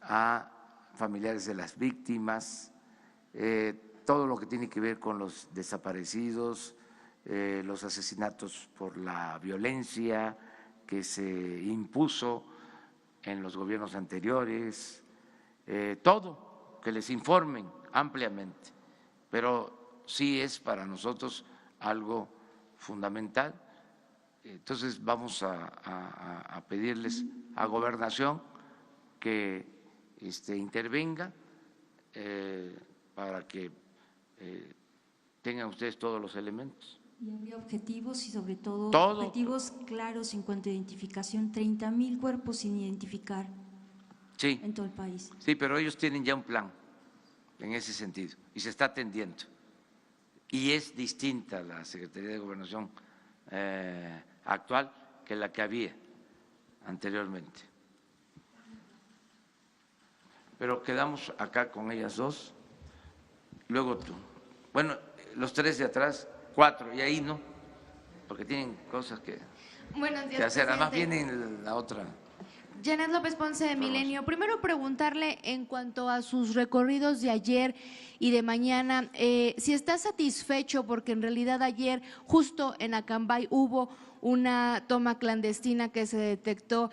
a familiares de las víctimas, todo lo que tiene que ver con los desaparecidos, los asesinatos por la violencia que se impuso en los gobiernos anteriores, todo, que les informen ampliamente, pero sí es para nosotros algo fundamental. Entonces vamos a pedirles a Gobernación que intervenga para que tengan ustedes todos los elementos. Y habría objetivos y sobre todo Todo. objetivos claros en cuanto a identificación, 30,000 cuerpos sin identificar Sí, en todo el país. sí, pero ellos tienen ya un plan en ese sentido y se está atendiendo. Y es distinta la Secretaría de Gobernación actual que la que había anteriormente. Pero quedamos acá con ellas dos, luego tú. Bueno, los tres de atrás, 4, y ahí no, porque tienen cosas que hacer. Además viene la otra. Janet López Ponce de Milenio. Primero preguntarle en cuanto a sus recorridos de ayer y de mañana, si está satisfecho porque en realidad ayer justo en Acambay hubo una toma clandestina que se detectó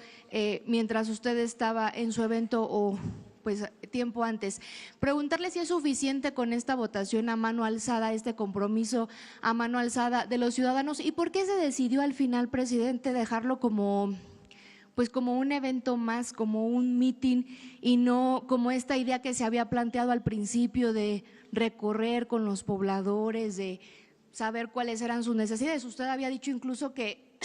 mientras usted estaba en su evento o pues tiempo antes. Preguntarle si es suficiente con esta votación a mano alzada, este compromiso a mano alzada de los ciudadanos, y por qué se decidió al final, presidente, dejarlo como un evento más, como un mitin, y no como esta idea que se había planteado al principio de recorrer con los pobladores, de saber cuáles eran sus necesidades. Usted había dicho incluso que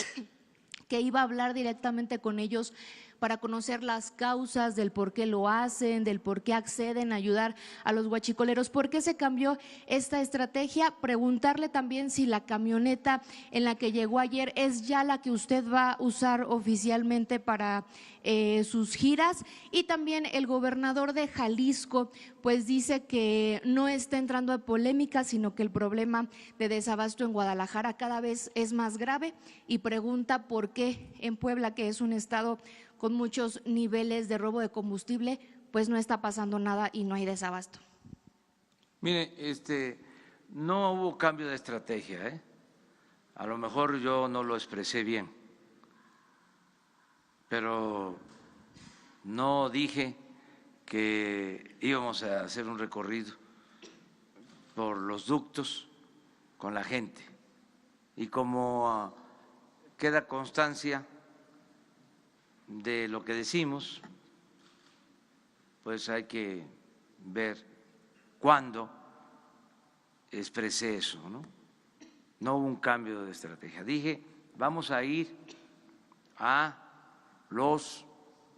iba a hablar directamente con ellos para conocer las causas del por qué lo hacen, del por qué acceden a ayudar a los huachicoleros. ¿Por qué se cambió esta estrategia? Preguntarle también si la camioneta en la que llegó ayer es ya la que usted va a usar oficialmente para sus giras. Y también el gobernador de Jalisco pues dice que no está entrando en polémica, sino que el problema de desabasto en Guadalajara cada vez es más grave, y pregunta por qué en Puebla, que es un estado con muchos niveles de robo de combustible, pues no está pasando nada y no hay desabasto. Mire, no hubo cambio de estrategia, ¿eh? A lo mejor yo no lo expresé bien, pero no dije que íbamos a hacer un recorrido por los ductos con la gente, y como queda constancia de lo que decimos, pues hay que ver cuándo expresé eso, ¿no? No hubo un cambio de estrategia. Dije, vamos a ir a los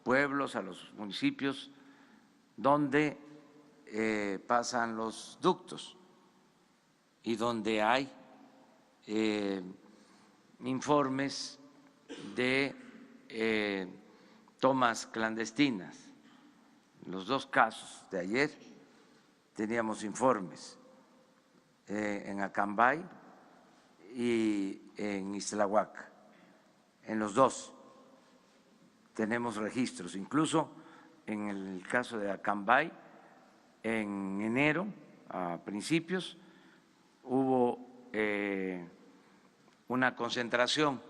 pueblos, a los municipios donde pasan los ductos y donde hay informes de tomas clandestinas. En los dos casos de ayer teníamos informes en Acambay y en Ixtlahuaca. En los dos tenemos registros, incluso en el caso de Acambay, en enero, a principios, hubo una concentración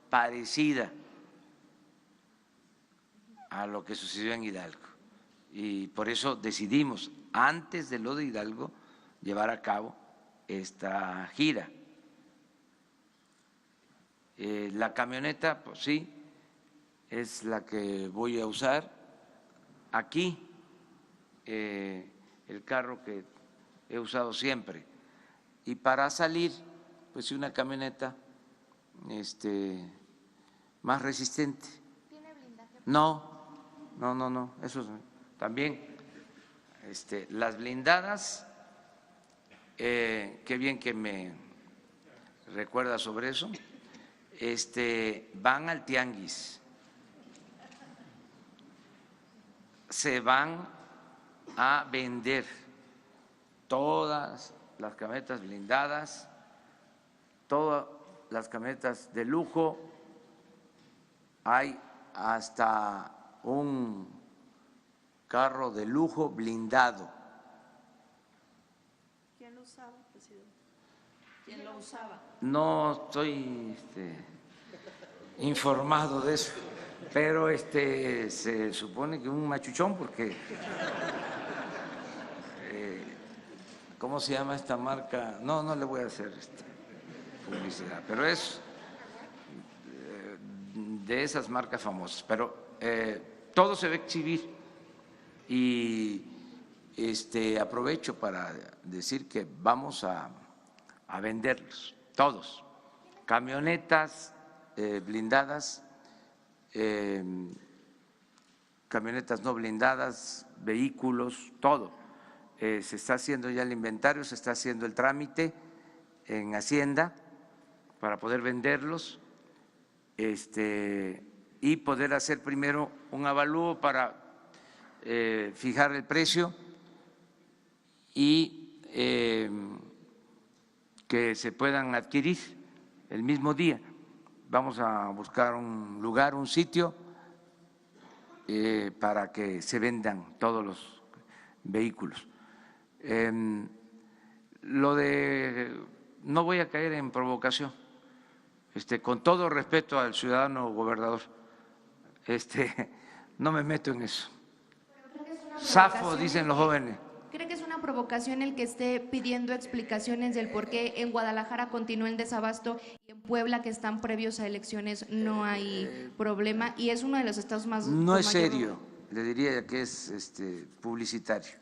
parecida a lo que sucedió en Hidalgo, y por eso decidimos, antes de lo de Hidalgo, llevar a cabo esta gira. La camioneta, pues sí, es la que voy a usar. Aquí, el carro que he usado siempre. Y para salir, pues una camioneta más resistente. ¿Tiene blindaje? No, eso también. Las blindadas, qué bien que me recuerda sobre eso, van al tianguis, se van a vender todas las camionetas blindadas, todas las camionetas de lujo, hay hasta un carro de lujo blindado. ¿Quién lo usaba, presidente? ¿Quién lo usaba? No estoy informado de eso, pero se supone que un machuchón, porque ¿cómo se llama esta marca? No le voy a hacer publicidad, pero es de esas marcas famosas. Pero todo se va a exhibir, y aprovecho para decir que vamos a venderlos, todos, camionetas blindadas, camionetas no blindadas, vehículos, todo. Se está haciendo ya el inventario, se está haciendo el trámite en Hacienda para poder venderlos, y poder hacer primero un avalúo para fijar el precio y que se puedan adquirir el mismo día. Vamos a buscar un lugar, un sitio para que se vendan todos los vehículos. No voy a caer en provocación, con todo respeto al ciudadano gobernador, no me meto en eso. Pero creo que es una Zafo, dicen los jóvenes. ¿Cree que es una provocación el que esté pidiendo explicaciones del por qué en Guadalajara continúa el desabasto y en Puebla, que están previos a elecciones, no hay problema? Y es uno de los estados más… No es serio, le diría que es publicitario.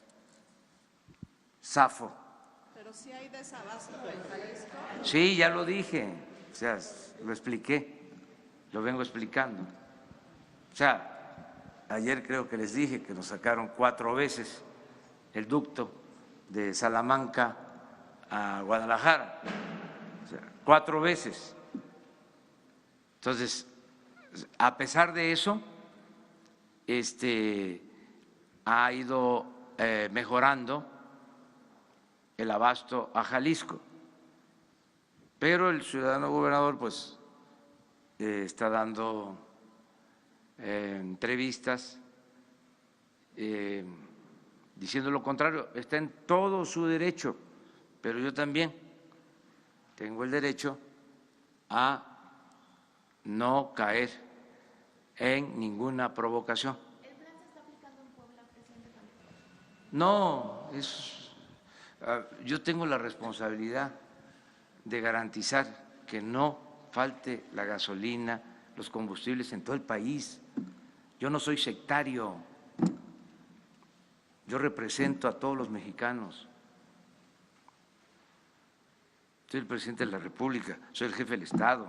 Zafo. Pero sí hay desabasto en Jalisco. Sí, ya lo dije, o sea, lo expliqué, lo vengo explicando. O sea, ayer creo que les dije que nos sacaron 4 veces el ducto de Salamanca a Guadalajara, o sea, 4 veces. Entonces, a pesar de eso, ha ido mejorando el abasto a Jalisco, pero el ciudadano gobernador pues está dando entrevistas diciendo lo contrario. Está en todo su derecho, pero yo también tengo el derecho a no caer en ninguna provocación. ¿El plan se está aplicando en Puebla, presidente? No, yo tengo la responsabilidad de garantizar que no falte la gasolina, los combustibles en todo el país. Yo no soy sectario, yo represento a todos los mexicanos. Soy el presidente de la República, soy el jefe del Estado.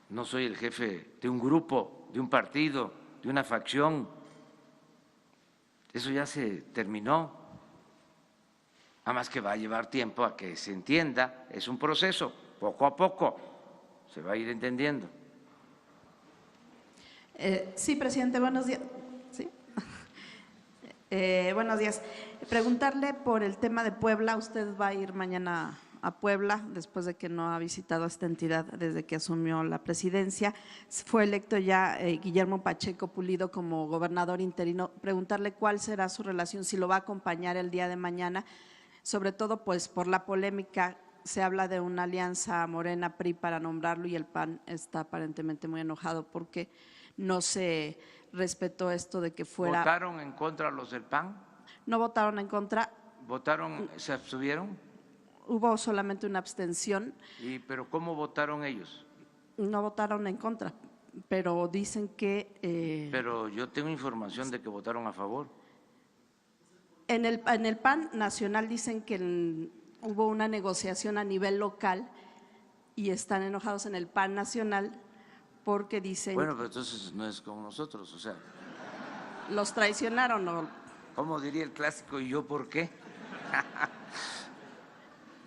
No soy el jefe de un grupo, de un partido, de una facción. Eso ya se terminó. Además que va a llevar tiempo a que se entienda, es un proceso, poco a poco se va a ir entendiendo. Sí, presidente, buenos días. ¿Sí? Buenos días. Preguntarle por el tema de Puebla. Usted va a ir mañana a Puebla después de que no ha visitado esta entidad desde que asumió la presidencia. Fue electo ya Guillermo Pacheco Pulido como gobernador interino. Preguntarle cuál será su relación, si lo va a acompañar el día de mañana, sobre todo pues por la polémica. Se habla de una alianza Morena-PRI para nombrarlo y el PAN está aparentemente muy enojado porque no se respetó esto de que fuera… ¿Votaron en contra los del PAN? No votaron en contra. ¿Votaron, se abstuvieron? Hubo solamente una abstención. ¿Pero cómo votaron ellos? No votaron en contra, pero dicen que… Pero yo tengo información de que votaron a favor. En el PAN nacional dicen que hubo una negociación a nivel local y están enojados en el PAN nacional porque dicen… Bueno, pero entonces no es como nosotros, o sea… ¿Los traicionaron o…? ¿Cómo diría el clásico? ¿Y yo por qué?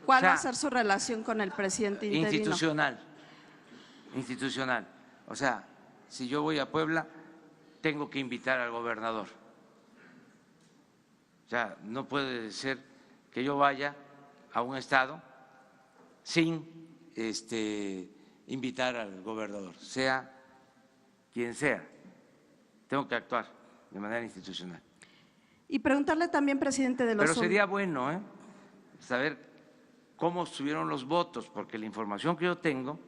¿Cuál va a ser su relación con el presidente interino? Institucional. O sea, si yo voy a Puebla, tengo que invitar al gobernador. O sea, no puede ser que yo vaya a un estado sin invitar al gobernador, sea quien sea. Tengo que actuar de manera institucional. Y preguntarle también, presidente, de los… Pero sería bueno saber cómo estuvieron los votos, porque la información que yo tengo,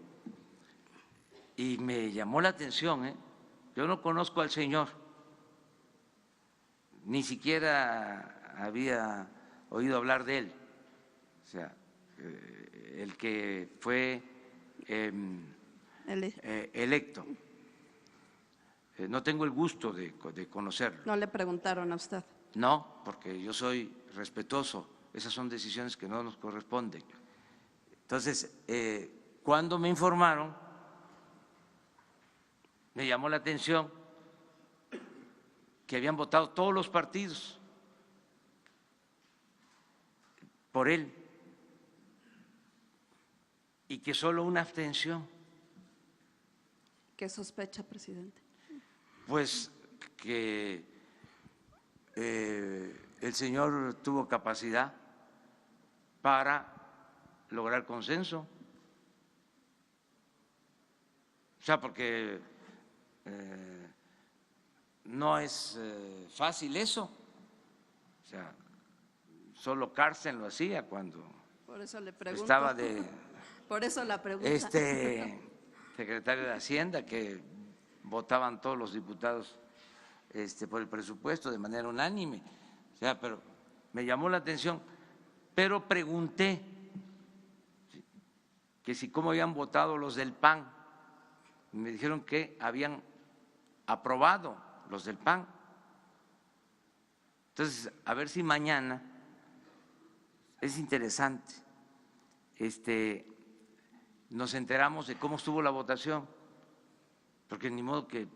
y me llamó la atención, yo no conozco al señor, ni siquiera había oído hablar de él, o sea, el que fue electo. No tengo el gusto de conocerlo. ¿No le preguntaron a usted? No, porque yo soy respetuoso, esas son decisiones que no nos corresponden. Entonces, cuando me informaron, me llamó la atención que habían votado todos los partidos por él y que solo una abstención. ¿Qué sospecha, presidente? Pues que el señor tuvo capacidad para lograr consenso. O sea, porque no es fácil eso. O sea, solo Carsten lo hacía cuando Por eso le pregunto. estaba de Por eso la pregunta. secretario de Hacienda, que votaban todos los diputados por el presupuesto de manera unánime. O sea, pero me llamó la atención, pero pregunté que si cómo habían votado los del PAN. Me dijeron que habían aprobado los del PAN. Entonces, a ver si mañana es interesante. Nos enteramos de cómo estuvo la votación, porque ni modo que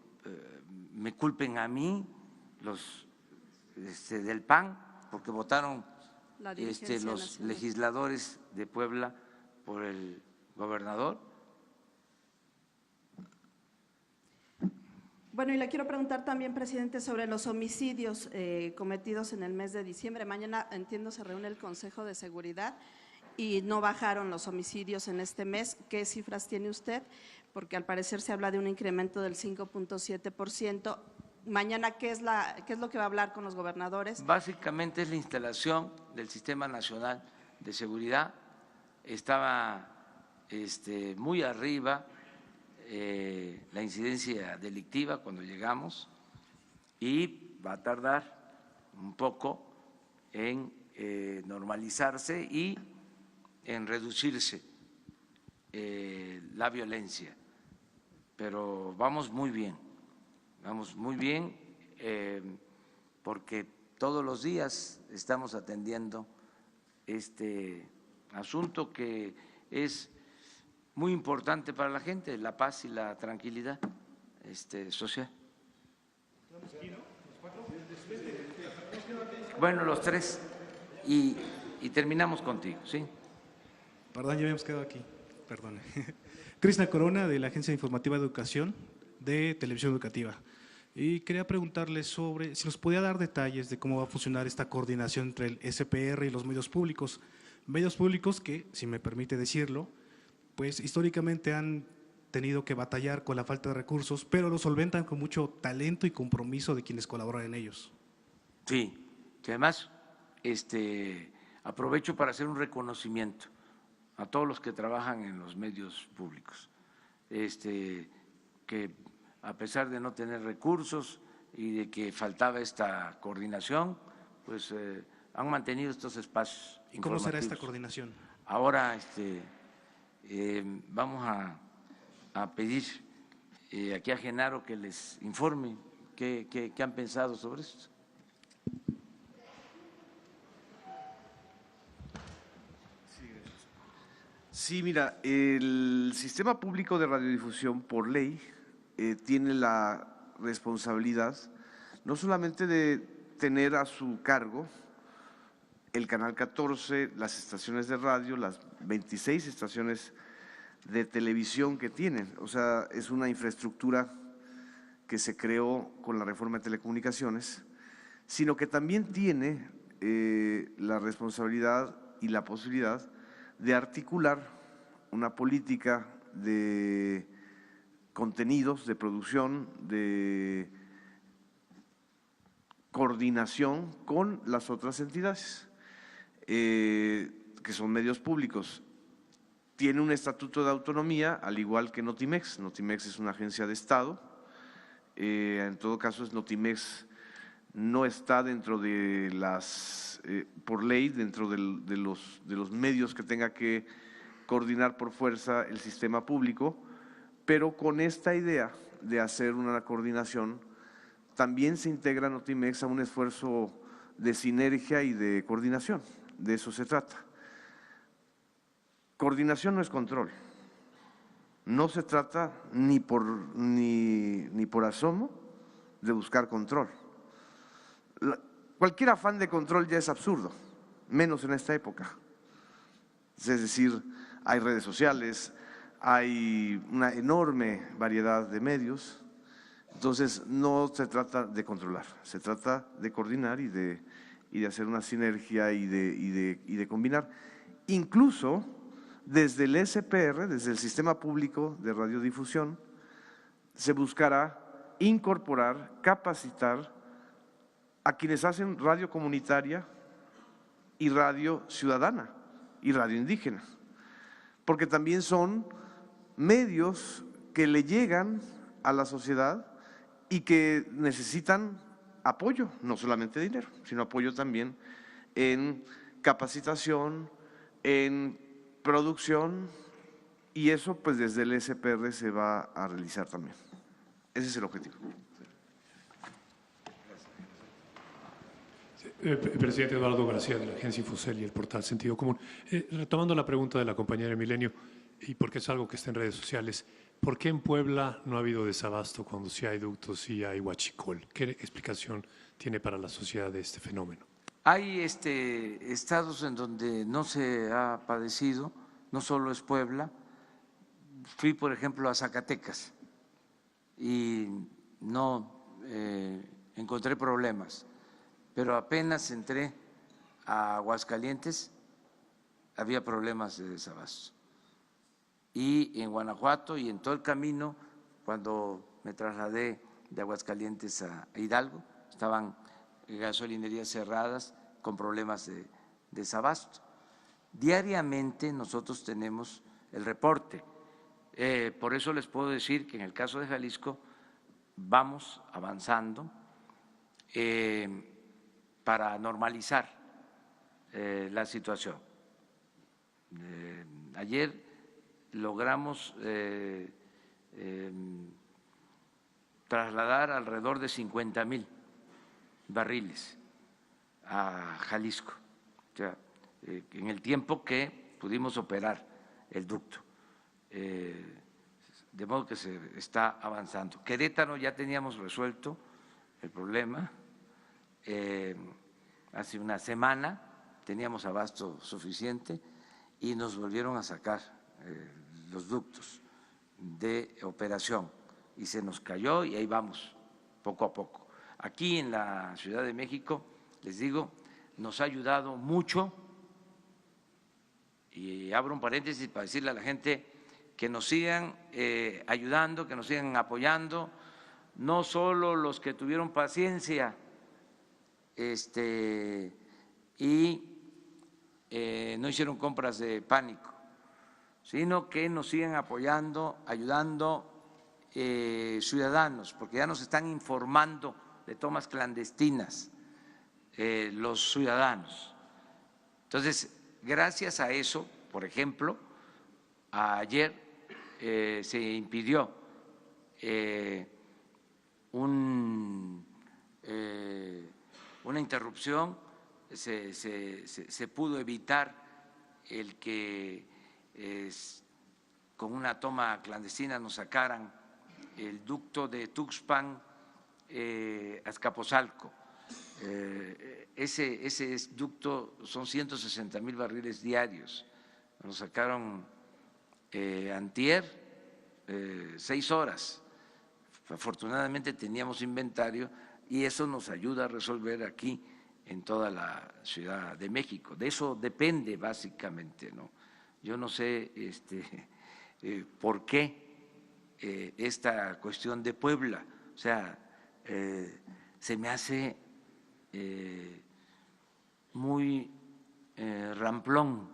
me culpen a mí los del PAN, porque votaron los legisladores de Puebla por el gobernador. Bueno, y le quiero preguntar también, presidente, sobre los homicidios cometidos en el mes de diciembre. Mañana, entiendo, se reúne el Consejo de Seguridad y no bajaron los homicidios en este mes. ¿Qué cifras tiene usted? Porque al parecer se habla de un incremento del 5.7%. Mañana, ¿qué es lo que va a hablar con los gobernadores? Básicamente es la instalación del Sistema Nacional de Seguridad. Estaba muy arriba la incidencia delictiva cuando llegamos y va a tardar un poco en normalizarse y en reducirse la violencia, pero vamos muy bien porque todos los días estamos atendiendo este asunto que es muy importante para la gente, la paz y la tranquilidad social. Bueno, los tres y terminamos contigo, ¿sí? Perdón, ya habíamos quedado aquí, perdone. Krishna Corona, de la Agencia Informativa de Educación de Televisión Educativa. Y quería preguntarle sobre si nos podía dar detalles de cómo va a funcionar esta coordinación entre el SPR y los medios públicos. Medios públicos que, si me permite decirlo, pues históricamente han tenido que batallar con la falta de recursos, pero lo solventan con mucho talento y compromiso de quienes colaboran en ellos. Sí, que además aprovecho para hacer un reconocimiento a todos los que trabajan en los medios públicos, que a pesar de no tener recursos y de que faltaba esta coordinación, pues han mantenido estos espacios informativos. ¿Cómo será esta coordinación? Ahora vamos a pedir aquí a Genaro que les informe qué han pensado sobre esto. Sí, mira, el Sistema Público de Radiodifusión, por ley, tiene la responsabilidad no solamente de tener a su cargo el Canal 14, las estaciones de radio, las 26 estaciones de televisión que tienen. O sea, es una infraestructura que se creó con la reforma de telecomunicaciones, sino que también tiene la responsabilidad y la posibilidad de articular una política de contenidos, de producción, de coordinación con las otras entidades, que son medios públicos. Tiene un estatuto de autonomía, al igual que Notimex. Notimex es una agencia de Estado. En todo caso, Notimex no está dentro de las, por ley, dentro de los medios que tenga que coordinar por fuerza el sistema público, pero con esta idea de hacer una coordinación, también se integra Notimex a un esfuerzo de sinergia y de coordinación. De eso se trata. Coordinación no es control. No se trata ni por asomo de buscar control. Cualquier afán de control ya es absurdo, menos en esta época. Es decir, hay redes sociales, hay una enorme variedad de medios, entonces no se trata de controlar, se trata de coordinar y de hacer una sinergia y de combinar. Incluso desde el SPR, desde el Sistema Público de Radiodifusión, se buscará incorporar, capacitar a quienes hacen radio comunitaria y radio ciudadana y radio indígena, porque también son medios que le llegan a la sociedad y que necesitan apoyo, no solamente dinero, sino apoyo también en capacitación, en producción, y eso pues desde el SPR se va a realizar también. Ese es el objetivo. Presidente Eduardo García, de la agencia Infocel y el portal Sentido Común. Retomando la pregunta de la compañera Milenio, y porque es algo que está en redes sociales, ¿por qué en Puebla no ha habido desabasto cuando sí hay ductos y hay huachicol? ¿Qué explicación tiene para la sociedad de este fenómeno? Hay estados en donde no se ha padecido, no solo es Puebla. Fui, por ejemplo, a Zacatecas y no encontré problemas, pero apenas entré a Aguascalientes había problemas de desabasto. Y en Guanajuato y en todo el camino, cuando me trasladé de Aguascalientes a Hidalgo, estaban gasolinerías cerradas con problemas de desabasto. Diariamente nosotros tenemos el reporte. Por eso les puedo decir que en el caso de Jalisco vamos avanzando para normalizar la situación. Ayer logramos trasladar alrededor de 50,000 barriles a Jalisco, o sea, en el tiempo que pudimos operar el ducto. De modo que se está avanzando. Querétaro ya teníamos resuelto el problema. Hace una semana teníamos abasto suficiente y nos volvieron a sacar los ductos de operación y se nos cayó y ahí vamos poco a poco. Aquí en la Ciudad de México, les digo, nos ha ayudado mucho, y abro un paréntesis para decirle a la gente que nos sigan ayudando, que nos sigan apoyando, no solo los que tuvieron paciencia y no hicieron compras de pánico, sino que nos sigan apoyando, ayudando ciudadanos, porque ya nos están informando de tomas clandestinas los ciudadanos. Entonces, gracias a eso, por ejemplo, ayer se impidió una interrupción, se pudo evitar el que con una toma clandestina nos sacaran el ducto de Tuxpan a Azcapotzalco. Ese ducto son 160,000 barriles diarios. Nos sacaron antier 6 horas. Afortunadamente teníamos inventario y eso nos ayuda a resolver aquí en toda la Ciudad de México. De eso depende básicamente, ¿no? Yo no sé por qué esta cuestión de Puebla, o sea, se me hace muy ramplón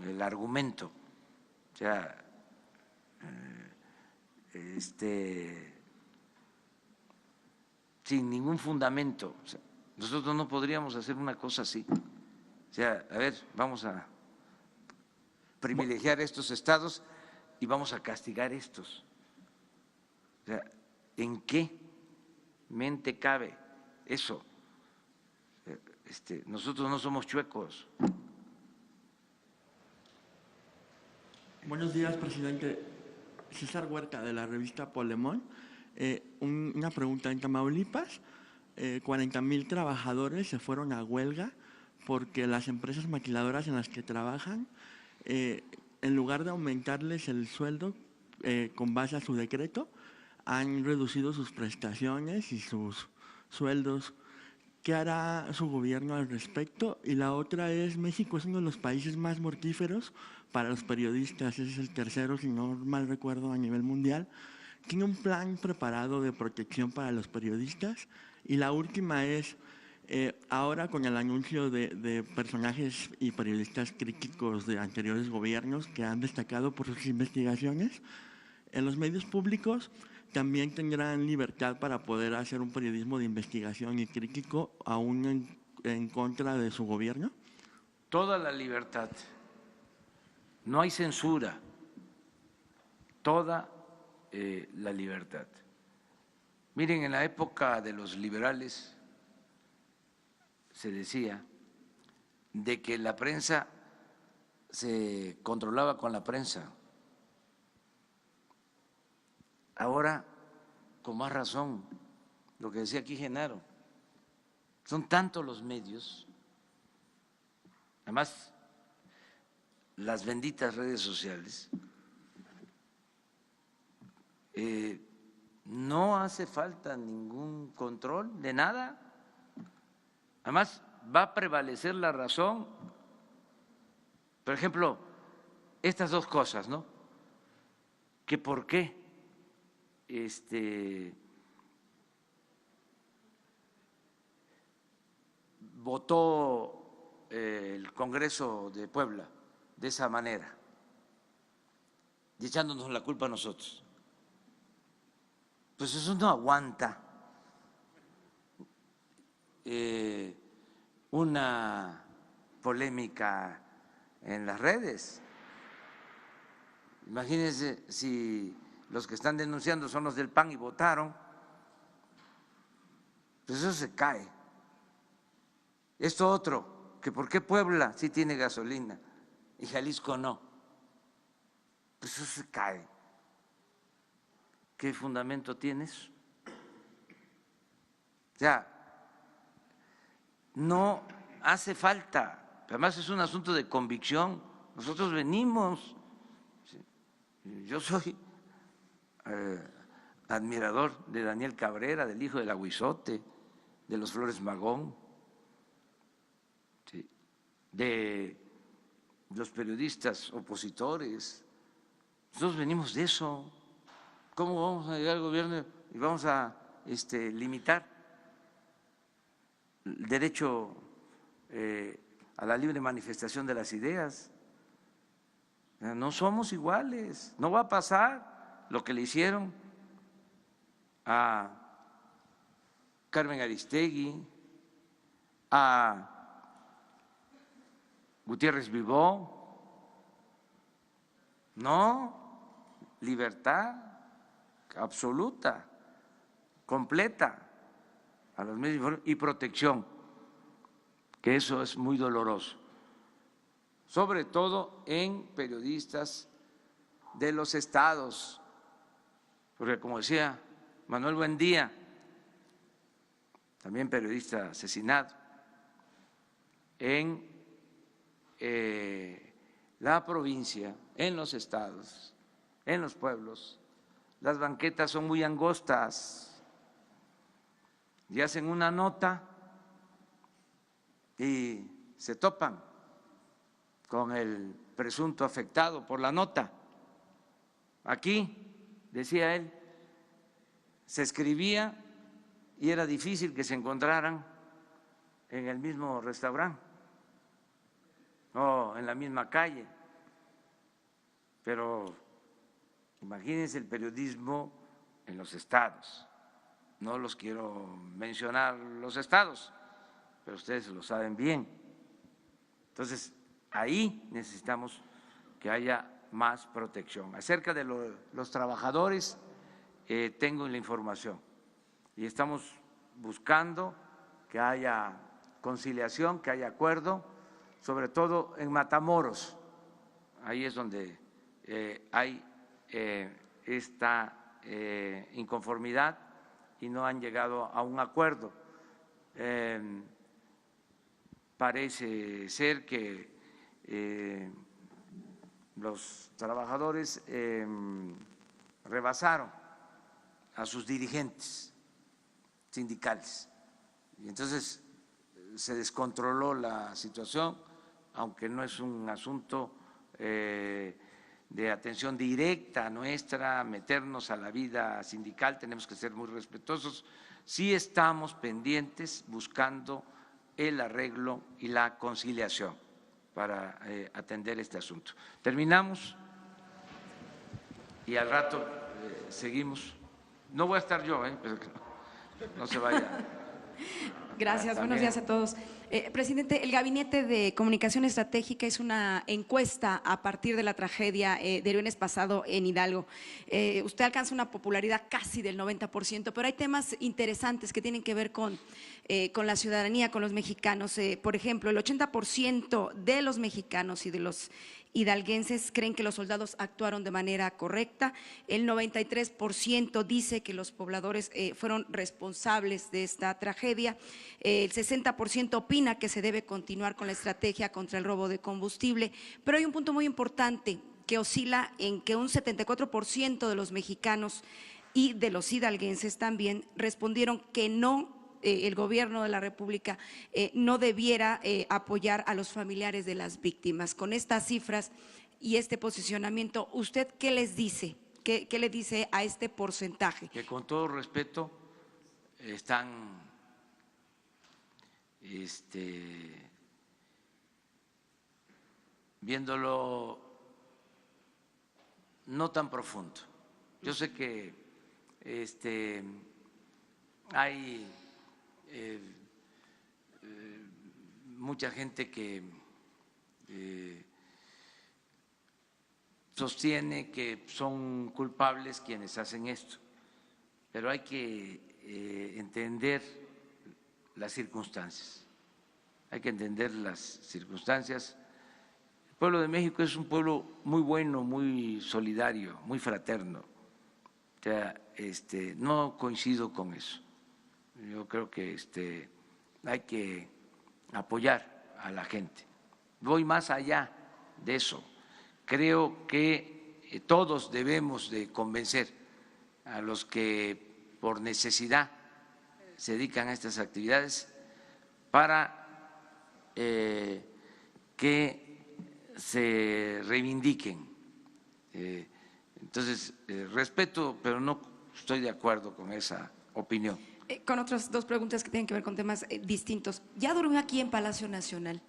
el argumento, o sea, sin ningún fundamento. O sea, nosotros no podríamos hacer una cosa así. O sea, a ver, vamos a privilegiar estos estados y vamos a castigar estos. O sea, ¿en qué mente cabe eso? Nosotros no somos chuecos. Buenos días, presidente. César Huerta, de la revista Polemón. Una pregunta. En Tamaulipas, 40,000 trabajadores se fueron a huelga porque las empresas maquiladoras en las que trabajan, en lugar de aumentarles el sueldo con base a su decreto, han reducido sus prestaciones y sus sueldos. ¿Qué hará su gobierno al respecto? Y la otra es, México es uno de los países más mortíferos para los periodistas, es el tercero, si no mal recuerdo, a nivel mundial. ¿Tiene un plan preparado de protección para los periodistas? Y la última es, ahora con el anuncio de personajes y periodistas críticos de anteriores gobiernos que han destacado por sus investigaciones, en los medios públicos también tendrán libertad para poder hacer un periodismo de investigación y crítico aún en contra de su gobierno? Toda la libertad. No hay censura. Toda la libertad. Miren, en la época de los liberales se decía de que la prensa se controlaba con la prensa. Ahora, con más razón, lo que decía aquí Genaro, son tantos los medios, además las benditas redes sociales, no hace falta ningún control de nada. Además, va a prevalecer la razón. Por ejemplo, estas dos cosas, ¿no? Que por qué votó el Congreso de Puebla de esa manera, y echándonos la culpa a nosotros. Pues eso no aguanta una polémica en las redes. Imagínense si los que están denunciando son los del PAN y votaron, pues eso se cae. Esto otro, que por qué Puebla sí tiene gasolina y Jalisco no, pues eso se cae. ¿Qué fundamento tienes? O sea, no hace falta, además es un asunto de convicción. Nosotros venimos, yo soy admirador de Daniel Cabrera, del hijo del Aguizote, de los Flores Magón, de los periodistas opositores. Nosotros venimos de eso. ¿Cómo vamos a llegar al gobierno y vamos a limitar el derecho a la libre manifestación de las ideas? No somos iguales. No va a pasar lo que le hicieron a Carmen Aristegui, a Gutiérrez Vivó. No, libertad absoluta, completa a los medios y protección, que eso es muy doloroso, sobre todo en periodistas de los estados, porque como decía Manuel Buendía, también periodista asesinado, en la provincia, en los estados, en los pueblos, las banquetas son muy angostas y hacen una nota y se topan con el presunto afectado por la nota. Aquí, decía él, se escribía y era difícil que se encontraran en el mismo restaurante o en la misma calle, pero imagínense el periodismo en los estados. No los quiero mencionar los estados, pero ustedes lo saben bien. Entonces, ahí necesitamos que haya más protección. Acerca de los trabajadores, tengo la información y estamos buscando que haya conciliación, que haya acuerdo, sobre todo en Matamoros. Ahí es donde hay esta inconformidad y no han llegado a un acuerdo. Parece ser que los trabajadores rebasaron a sus dirigentes sindicales y entonces se descontroló la situación, aunque no es un asunto de atención directa nuestra, meternos a la vida sindical, tenemos que ser muy respetuosos. Sí estamos pendientes buscando el arreglo y la conciliación para atender este asunto. Terminamos y al rato seguimos No voy a estar yo, pero que no se vaya. Gracias, buenos días a todos. Presidente, el Gabinete de Comunicación Estratégica hizo una encuesta a partir de la tragedia del viernes pasado en Hidalgo. Usted alcanza una popularidad casi del 90%, pero hay temas interesantes que tienen que ver con la ciudadanía, con los mexicanos. Por ejemplo, el 80% de los mexicanos y de los hidalguenses creen que los soldados actuaron de manera correcta. El 93% dice que los pobladores fueron responsables de esta tragedia. El 60% opina que se debe continuar con la estrategia contra el robo de combustible. Pero hay un punto muy importante que oscila en que un 74% de los mexicanos y de los hidalguenses también respondieron que no, el gobierno de la República no debiera apoyar a los familiares de las víctimas. Con estas cifras y este posicionamiento, ¿usted qué les dice? ¿Qué le dice a este porcentaje? Que con todo respeto están viéndolo no tan profundo. Yo sé que hay mucha gente que sostiene que son culpables quienes hacen esto, pero hay que entender las circunstancias. Hay que entender las circunstancias. El pueblo de México es un pueblo muy bueno, muy solidario, muy fraterno. O sea, no coincido con eso. Yo creo que hay que apoyar a la gente. Voy más allá de eso. Creo que todos debemos de convencer a los que por necesidad se dedican a estas actividades para que se reivindiquen. Entonces, respeto, pero no estoy de acuerdo con esa opinión. Con otras dos preguntas que tienen que ver con temas distintos. Ya durmió aquí en Palacio Nacional.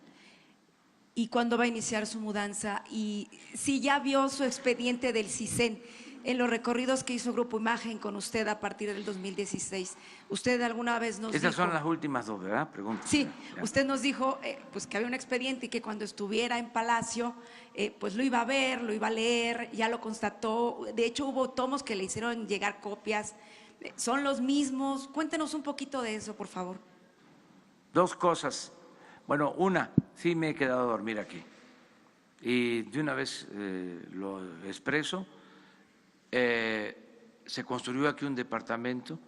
¿Y cuándo va a iniciar su mudanza? Y si ya vio su expediente del CISEN en los recorridos que hizo Grupo Imagen con usted a partir del 2016. Usted alguna vez nos dijo… Esas son las últimas dos, ¿verdad? Preguntas. Sí, usted nos dijo pues que había un expediente y que cuando estuviera en Palacio pues lo iba a ver, lo iba a leer, ya lo constató. De hecho hubo tomos que le hicieron llegar copias. ¿Son los mismos? Cuéntenos un poquito de eso, por favor. Dos cosas. Bueno, una, sí me he quedado a dormir aquí. Y de una vez lo expreso. Se construyó aquí un departamento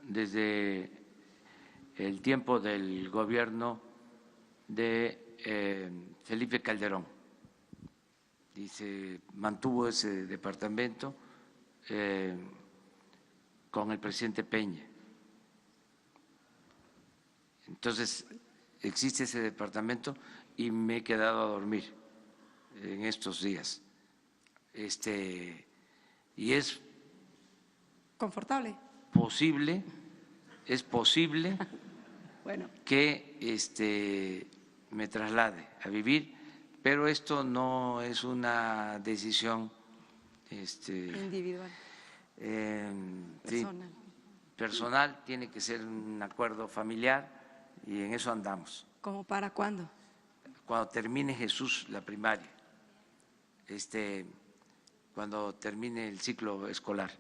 desde el tiempo del gobierno de Felipe Calderón. Y se mantuvo ese departamento con el presidente Peña. Entonces, existe ese departamento y me he quedado a dormir en estos días. Y es confortable. Es posible bueno, que me traslade a vivir, pero esto no es una decisión individual. Personal. Sí, personal, tiene que ser un acuerdo familiar y en eso andamos. ¿Cómo para cuándo? Cuando termine Jesús la primaria, cuando termine el ciclo escolar.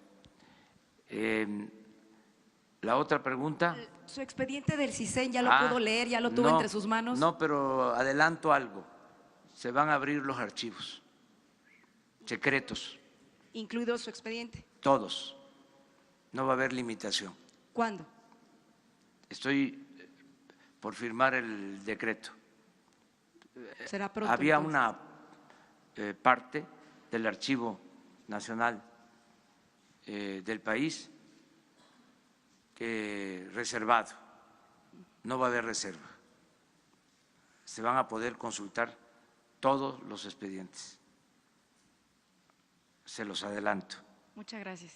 La otra pregunta. ¿Su expediente del CISEN ya lo pudo leer, ya lo tuvo entre sus manos? No, pero adelanto algo. Se van a abrir los archivos secretos. ¿Incluido su expediente? Todos. No va a haber limitación. ¿Cuándo? Estoy por firmar el decreto. Será pronto. Había una parte del Archivo Nacional del país reservado. No va a haber reserva. Se van a poder consultar todos los expedientes. Se los adelanto. Muchas gracias.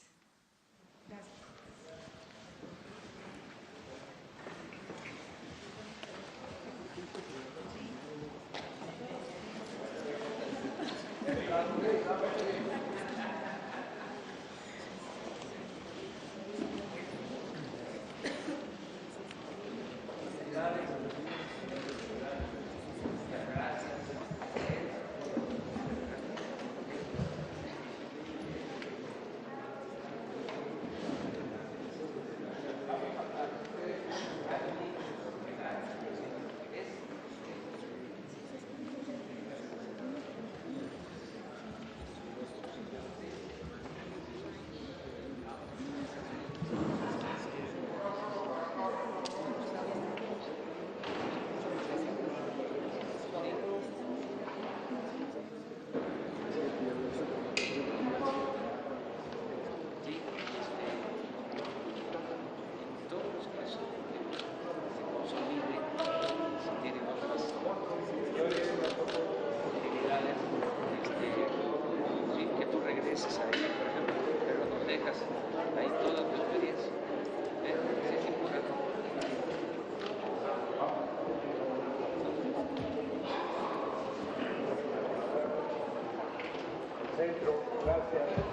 Centro, gracias.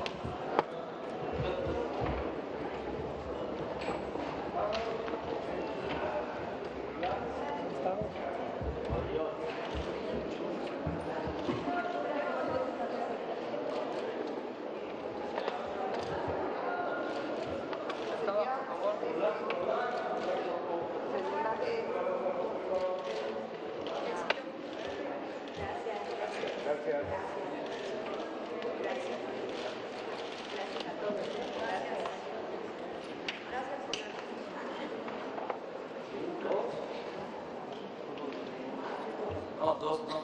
No, dos, no.